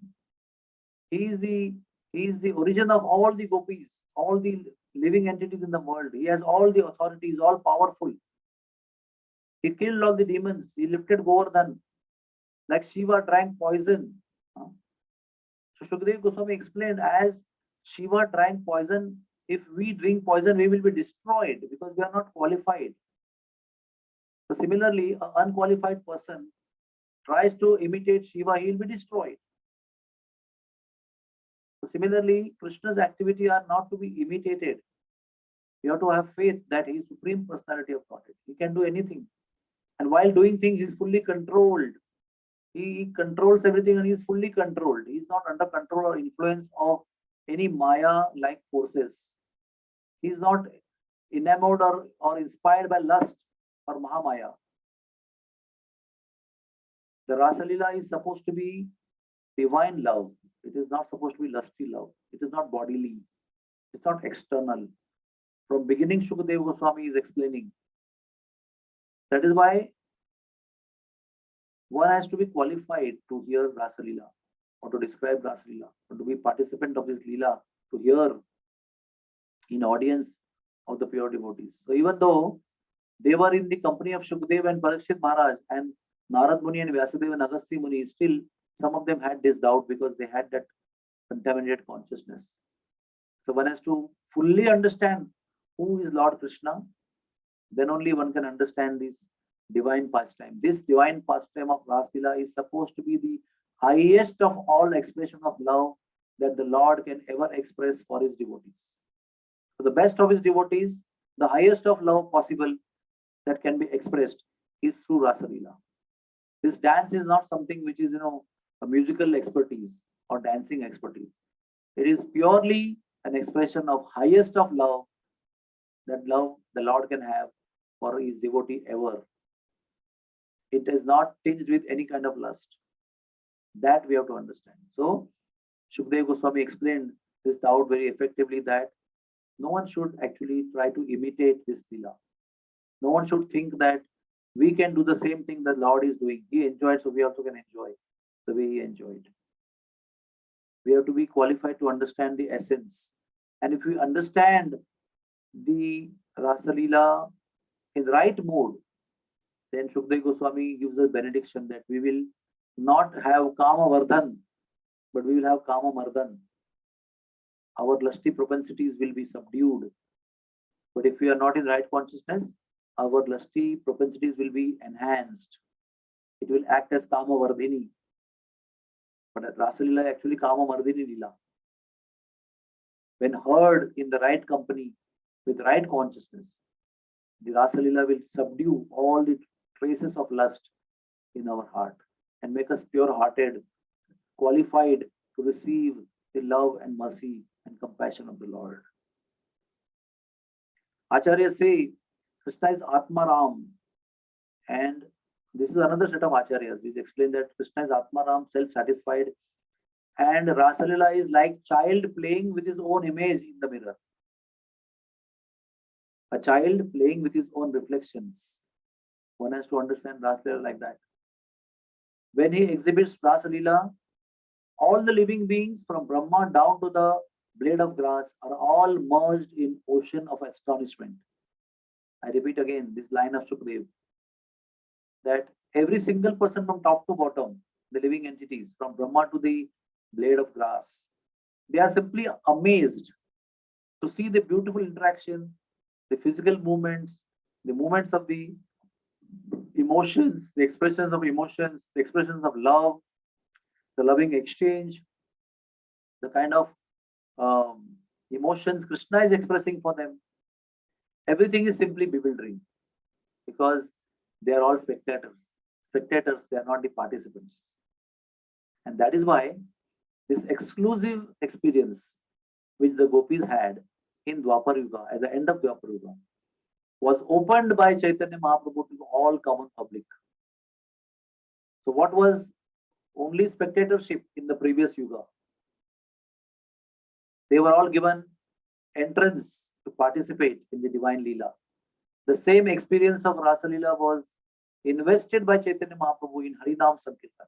He is the origin of all the gopis, all the living entities in the world. He has all the authority, he is all powerful. He killed all the demons. He lifted Govardhan. Like Shiva drank poison. So Shukdev Goswami explained, as Shiva drank poison, if we drink poison, we will be destroyed because we are not qualified. So similarly, an unqualified person tries to imitate Shiva, he will be destroyed. So similarly, Krishna's activity are not to be imitated. You have to have faith that he is Supreme Personality of Godhead. He can do anything. And while doing things, he is fully controlled. He controls everything and he is fully controlled. He is not under control or influence of any Maya-like forces. He is not enamored or inspired by lust or Mahamaya. The Raasleela is supposed to be divine love. It is not supposed to be lusty love. It is not bodily. It's not external. From beginning, Shukdev Goswami is explaining. That is why one has to be qualified to hear Raasleela or to describe Raasleela or to be participant of this Leela, to hear in audience of the pure devotees. So even though they were in the company of Shukdev and Parikshit Maharaj and Narad Muni and Vyasadeva and Agastya Muni, still some of them had this doubt because they had that contaminated consciousness. So one has to fully understand who is Lord Krishna. Then only one can understand this divine pastime. This divine pastime of Raasleela is supposed to be the highest of all expression of love that the Lord can ever express for his devotees. So the best of his devotees, the highest of love possible that can be expressed is through Raasleela. This dance is not something which is, a musical expertise or dancing expertise. It is purely an expression of highest of love, that love the Lord can have for his devotee ever. It is not tinged with any kind of lust. That we have to understand. So, Shukdev Goswami explained this doubt very effectively, that no one should actually try to imitate this Leela. No one should think that we can do the same thing that Lord is doing. He enjoyed, so we also can enjoy the way he enjoyed. We have to be qualified to understand the essence. And if we understand the Raasleela in the right mode, then Shukdev Goswami gives us benediction that we will not have Kama Vardhan, but we will have Kama Mardhan. Our lusty propensities will be subdued. But if we are not in right consciousness, our lusty propensities will be enhanced. It will act as Kama Vardhini. But Raasleela is actually Kama Mardhini Leela. When heard in the right company, with right consciousness, the Rasalila will subdue all the traces of lust in our heart and make us pure-hearted, qualified to receive the love and mercy and compassion of the Lord. Acharyas say Krishna is Atmaram, and this is another set of Acharyas which explain that Krishna is Atmaram, self-satisfied, and Rasalila is like child playing with his own image in the mirror. A child playing with his own reflections. One has to understand Rasalila like that. When he exhibits Rasalila, all the living beings from Brahma down to the blade of grass are all merged in ocean of astonishment. I repeat again this line of Shukdev, that every single person from top to bottom, the living entities from Brahma to the blade of grass, they are simply amazed to see the beautiful interaction, the physical movements, the movements of the emotions, the expressions of emotions, the expressions of love, the loving exchange, the kind of emotions Krishna is expressing for them. Everything is simply bewildering because they are all spectators. Spectators, they are not the participants. And that is why this exclusive experience which the Gopis had in Dwapar Yuga, at the end of Dwapar Yuga, was opened by Chaitanya Mahaprabhu to all common public. So what was only spectatorship in the previous Yuga? They were all given entrance to participate in the divine Leela. The same experience of Rasalila was invested by Chaitanya Mahaprabhu in Harinam Sankirtan.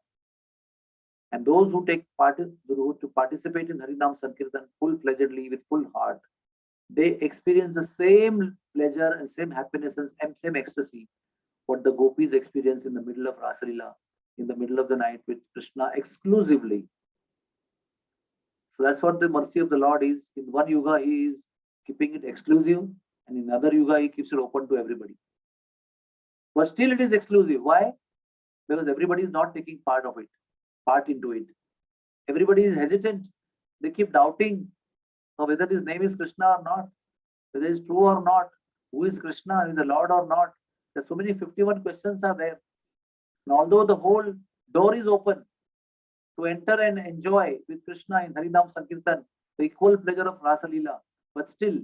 And those who take part to participate in Harinam Sankirtan full-fledgedly with full heart, they experience the same pleasure and same happiness and same ecstasy what the Gopis experience in the middle of Rasalila, in the middle of the night with Krishna exclusively. So that's what the mercy of the Lord is. In one Yuga, He is keeping it exclusive, and in another Yuga, He keeps it open to everybody. But still it is exclusive. Why? Because everybody is not taking part into it. Everybody is hesitant. They keep doubting whether His name is Krishna or not, whether it is true or not, who is Krishna, is the Lord or not. There's so many 51 questions are there. And although the whole door is open to enter and enjoy with Krishna in Harinam Sankirtan, the equal pleasure of Rasalila, but still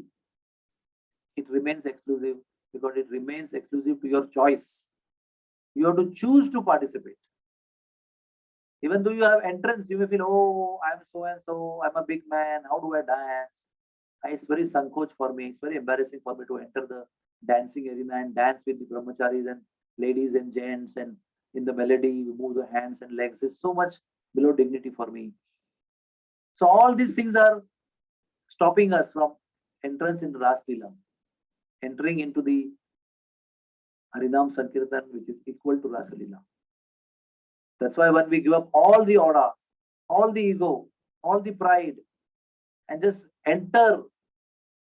it remains exclusive because it remains exclusive to your choice. You have to choose to participate. Even though you have entrance, you may feel, oh, I'm so and so, I'm a big man, how do I dance? It's very sankoch for me, it's very embarrassing for me to enter the dancing arena and dance with the brahmacharis and ladies and gents, and in the melody, we move the hands and legs. It's so much below dignity for me. So all these things are stopping us from entrance into Raasleela, entering into the Harinam Sankirtan, which is equal to Rasalila. That's why when we give up all the order, all the ego, all the pride, and just enter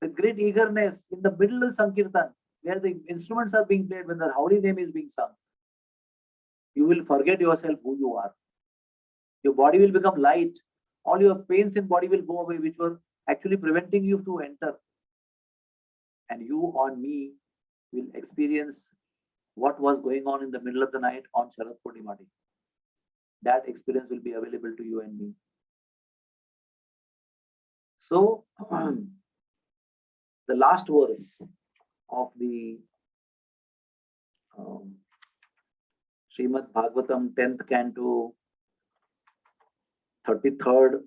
with great eagerness in the middle of Sankirtan, where the instruments are being played, when the holy name is being sung, you will forget yourself who you are. Your body will become light. All your pains in body will go away, which were actually preventing you to enter. And you or me will experience what was going on in the middle of the night on Sharad Purnima day. That experience will be available to you and me. So, the last verse of the Srimad Bhagavatam 10th canto, 33rd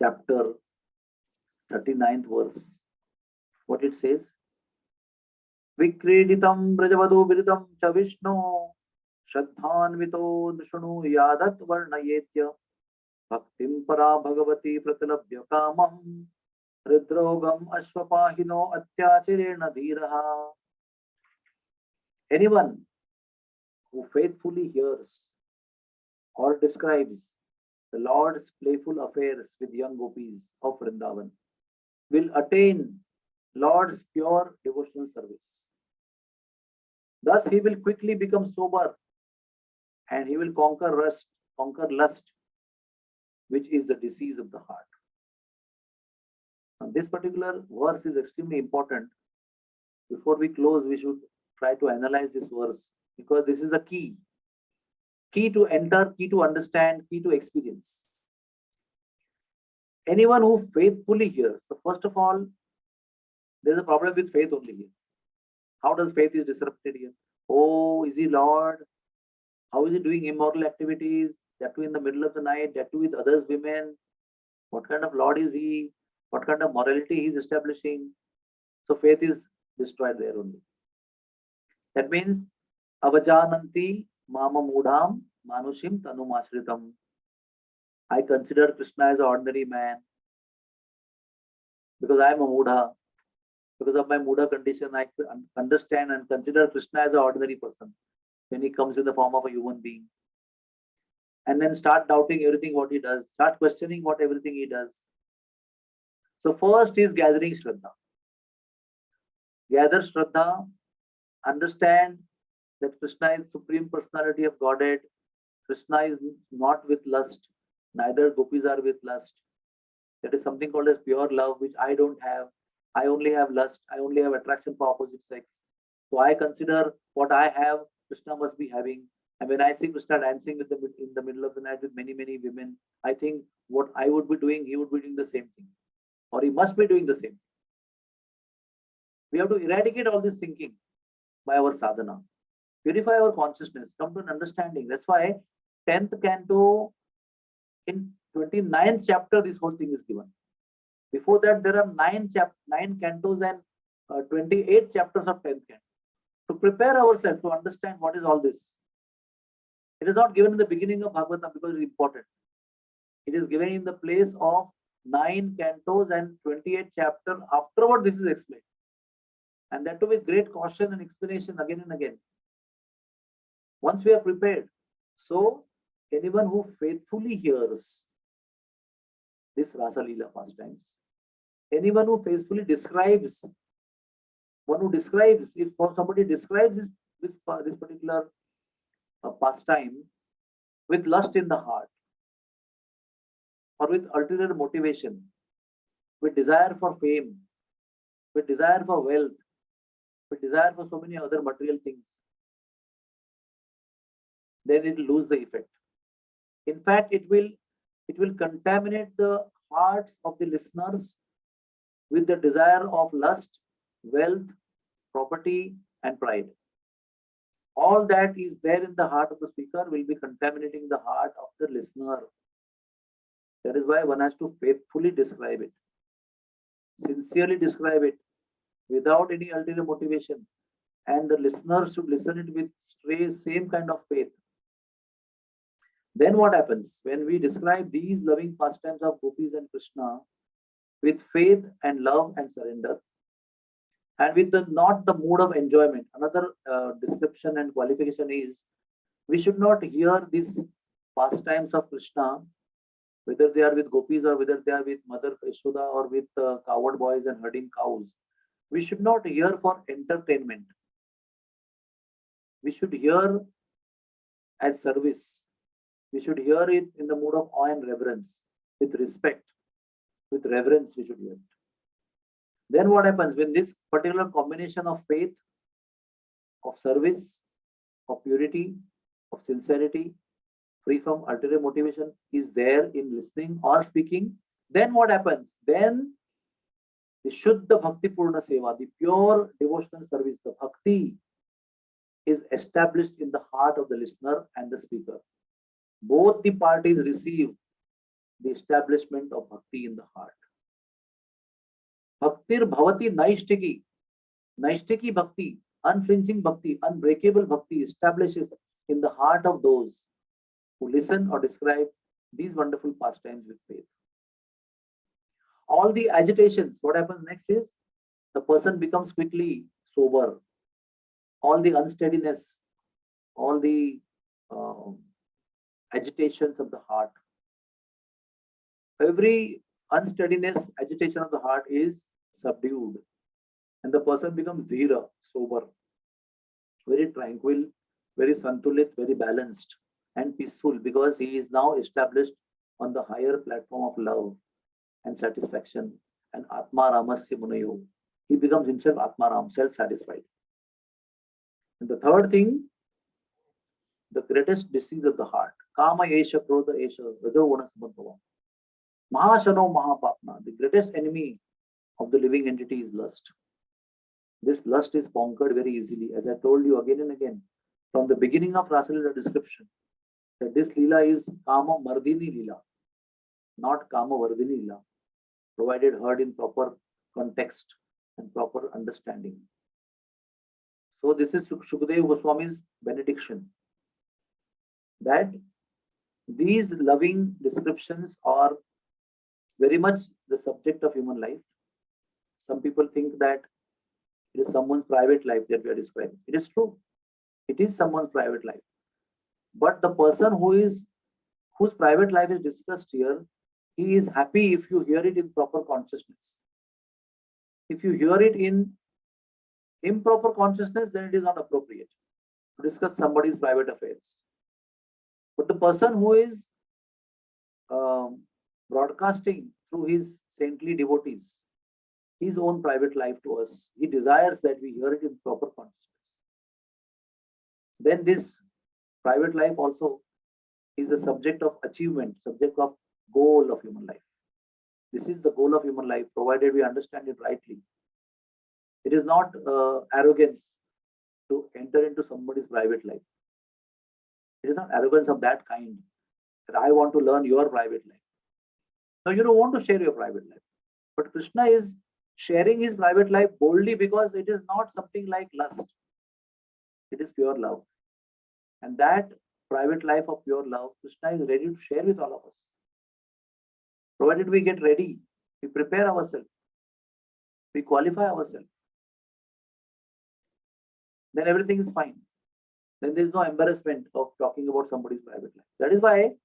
chapter, 39th verse. What it says? Vikreditam brajavado viritam cha Vishnu Shraddhanvito nishunu yadat varnayetya Bhaktim para bhagavati pratilabhya kamam Ridrogam ashvapahino atyachirena dhiraha. Anyone who faithfully hears or describes the Lord's playful affairs with young gopis of Vrindavan will attain Lord's pure devotional service. Thus he will quickly become sober and he will conquer lust, which is the disease of the heart. This particular verse is extremely important. Before we close, we should try to analyze this verse because this is the key. Key to enter, key to understand, key to experience. Anyone who faithfully hears. So first of all, there is a problem with faith only here. How does faith is disrupted here? Oh, is he Lord? How is he doing immoral activities? That too in the middle of the night, that too with others women. What kind of Lord is he? What kind of morality he is establishing? So faith is destroyed there only. That means avajananti mama mudham manushim tanumashritam. I consider Krishna as an ordinary man because I am a mudha. Because of my mudha condition, I understand and consider Krishna as an ordinary person when he comes in the form of a human being. And then start doubting everything what he does, start questioning what everything he does. So first is gathering Shraddha. Gather Shraddha, understand that Krishna is Supreme Personality of Godhead. Krishna is not with lust, neither Gopis are with lust. That is something called as pure love, which I don't have. I only have lust, I only have attraction for opposite sex. So I consider what I have, Krishna must be having. And when I see Krishna dancing in the middle of the night with many, many women, I think what I would be doing, he would be doing the same thing. Or he must be doing the same. We have to eradicate all this thinking by our sadhana. Purify our consciousness, come to an understanding. That's why 10th canto, in 29th chapter, this whole thing is given. Before that, there are 9 cantos and 28 chapters of 10th canto. To prepare ourselves to understand what is all this. It is not given in the beginning of Bhagavatam because it is important. It is given in the place of 9 cantos and 28 chapters. Afterward, this is explained. And that too with great caution and explanation again and again. Once we are prepared. So, anyone who faithfully hears this Raasleela pastimes, anyone who faithfully describes, if somebody describes this particular pastime with lust in the heart, or with ulterior motivation, with desire for fame, with desire for wealth, with desire for so many other material things, then it will lose the effect. In fact, it will contaminate the hearts of the listeners with the desire of lust, wealth, property, and pride. All that is there in the heart of the speaker will be contaminating the heart of the listener. That is why one has to faithfully describe it, sincerely describe it, without any ulterior motivation. And the listener should listen it with same kind of faith. Then what happens? When we describe these loving pastimes of Gopis and Krishna with faith and love and surrender, and with not the mood of enjoyment. Another description and qualification is, we should not hear these pastimes of Krishna, whether they are with Gopis or whether they are with Mother Yashoda or with cowherd boys and herding cows. We should not hear for entertainment. We should hear as service. We should hear it in the mood of awe and reverence, with respect, with reverence we should hear it. Then what happens when this particular combination of faith, of service, of purity, of sincerity, free from ulterior motivation is there in listening or speaking? Then what happens? Then the Shuddha Bhakti Purna Seva, the pure devotional service, the bhakti is established in the heart of the listener and the speaker. Both the parties receive the establishment of bhakti in the heart. Bhaktir bhavati naishtiki. Naishtiki bhakti, unflinching bhakti, unbreakable bhakti establishes in the heart of those who listen or describe these wonderful pastimes with faith. All the agitations, what happens next is the person becomes quickly sober. All the unsteadiness, all the agitations of the heart, every unsteadiness, agitation of the heart is subdued, and the person becomes dhira, sober, very tranquil, very santulit, very balanced and peaceful, because he is now established on the higher platform of love and satisfaction and Atma Ramasya Munayo. He becomes himself Atma Ram, self-satisfied. And the third thing, the greatest disease of the heart, Kama Esha Krodha Esha Rajoguna Samudbhava. Mahashano Mahapapna, the greatest enemy of the living entity is lust. This lust is conquered very easily, as I told you again and again, from the beginning of Raasleela description, that this Leela is Kama Mardini Leela, not Kama Vardini Leela, provided heard in proper context and proper understanding. So this is Shukadeva Goswami's benediction, that these loving descriptions are very much the subject of human life. Some people think that it is someone's private life that we are describing. It is true. It is someone's private life. But the person whose private life is discussed here, he is happy if you hear it in proper consciousness. If you hear it in improper consciousness, then it is not appropriate to discuss somebody's private affairs. But the person who is broadcasting through his saintly devotees his own private life to us, he desires that we hear it in proper consciousness. Then this private life also is a subject of achievement, subject of goal of human life. This is the goal of human life, provided we understand it rightly. It is not arrogance to enter into somebody's private life. It is not arrogance of that kind, that I want to learn your private life. No, you don't want to share your private life. But Krishna is sharing his private life boldly because it is not something like lust. It is pure love. And that private life of pure love, Krishna is ready to share with all of us. Provided we get ready, we prepare ourselves, we qualify ourselves, then everything is fine. Then there is no embarrassment of talking about somebody's private life. That is why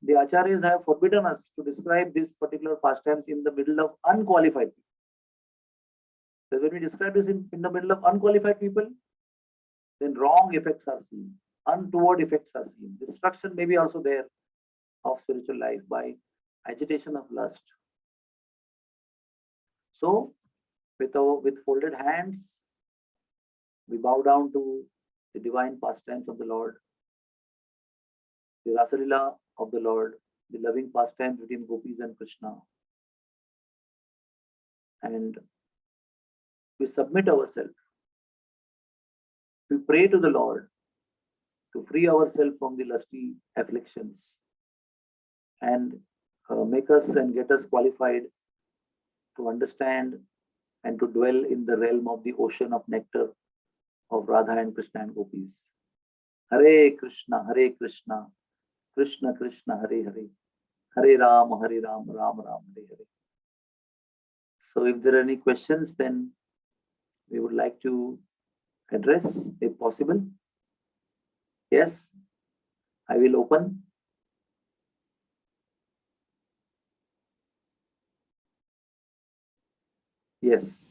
the Acharyas have forbidden us to describe these particular pastimes in the middle of unqualified people. So when we describe this in the middle of unqualified people, then wrong effects are seen, untoward effects are seen. Destruction may be also there of spiritual life by agitation of lust. So with folded hands, we bow down to the divine pastimes of the Lord, the Raasleela of the Lord, the loving pastimes between Gopis and Krishna. And we submit ourselves. We pray to the Lord to free ourselves from the lusty afflictions and make us and get us qualified to understand and to dwell in the realm of the ocean of nectar of Radha and Krishna and Gopis. Hare Krishna, Krishna Krishna, Hare Hare, Hare Rama, Rama Rama, Hare Hare. So if there are any questions, then we would like to address, if possible. Yes, I will open. Yes.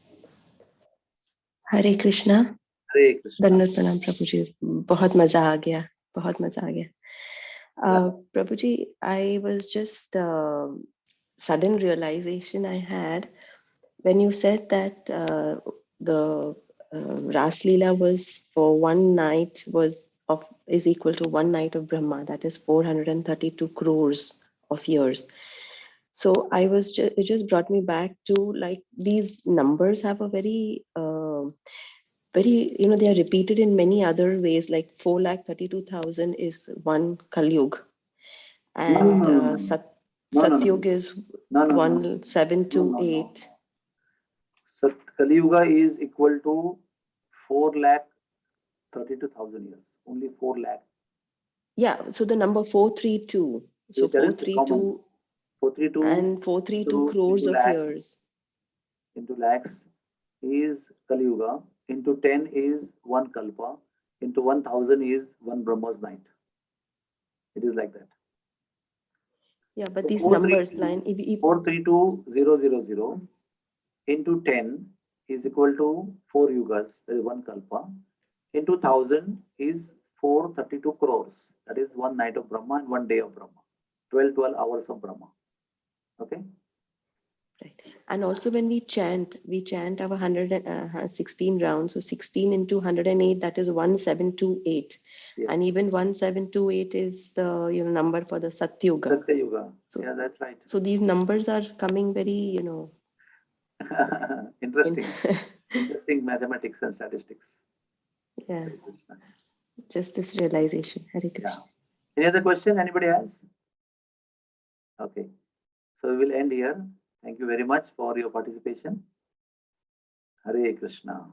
हरे कृष्णा. हरे कृष्णा. दंडवत प्रणाम प्रभु जी. बहुत मजा आ गया, बहुत मजा आ गया. प्रभु जी, I was just sudden realization I had when you said that the Raasleela was for one night is equal to one night of Brahma, that is 432 crores of years. So it just brought me back to, like, these numbers have a very they are repeated in many other ways, like 432,000 is one Kalyug, and Satyug is 1728. Kali Yuga is equal to 4,32,000 years. Only 4 lakh. Yeah, so the number 432. So 432 and 432 crores of years. Into lakhs is Kali Yuga. Into 10 is one Kalpa. Into 1,000 is one Brahma's night. It is like that. Yeah, but so these numbers line 432,000 into 10 is equal to 4 yugas, that is one kalpa. Into 1,000 is 432 crores, that is one night of Brahma and one day of Brahma. 12 hours of Brahma. Okay. Right. And also when we chant our 116 rounds. So 16 into 108, that is 1728. Yes. And even 1728 is the number for the Satyuga. Satya Yuga. So, Yeah, that's right. So these numbers are coming very, Interesting. Interesting mathematics and statistics. Yeah. Hare Krishna. Just this realization. Hare Yeah. Krishna. Any other question anybody has? Okay. So we will end here. Thank you very much for your participation. Hare Krishna.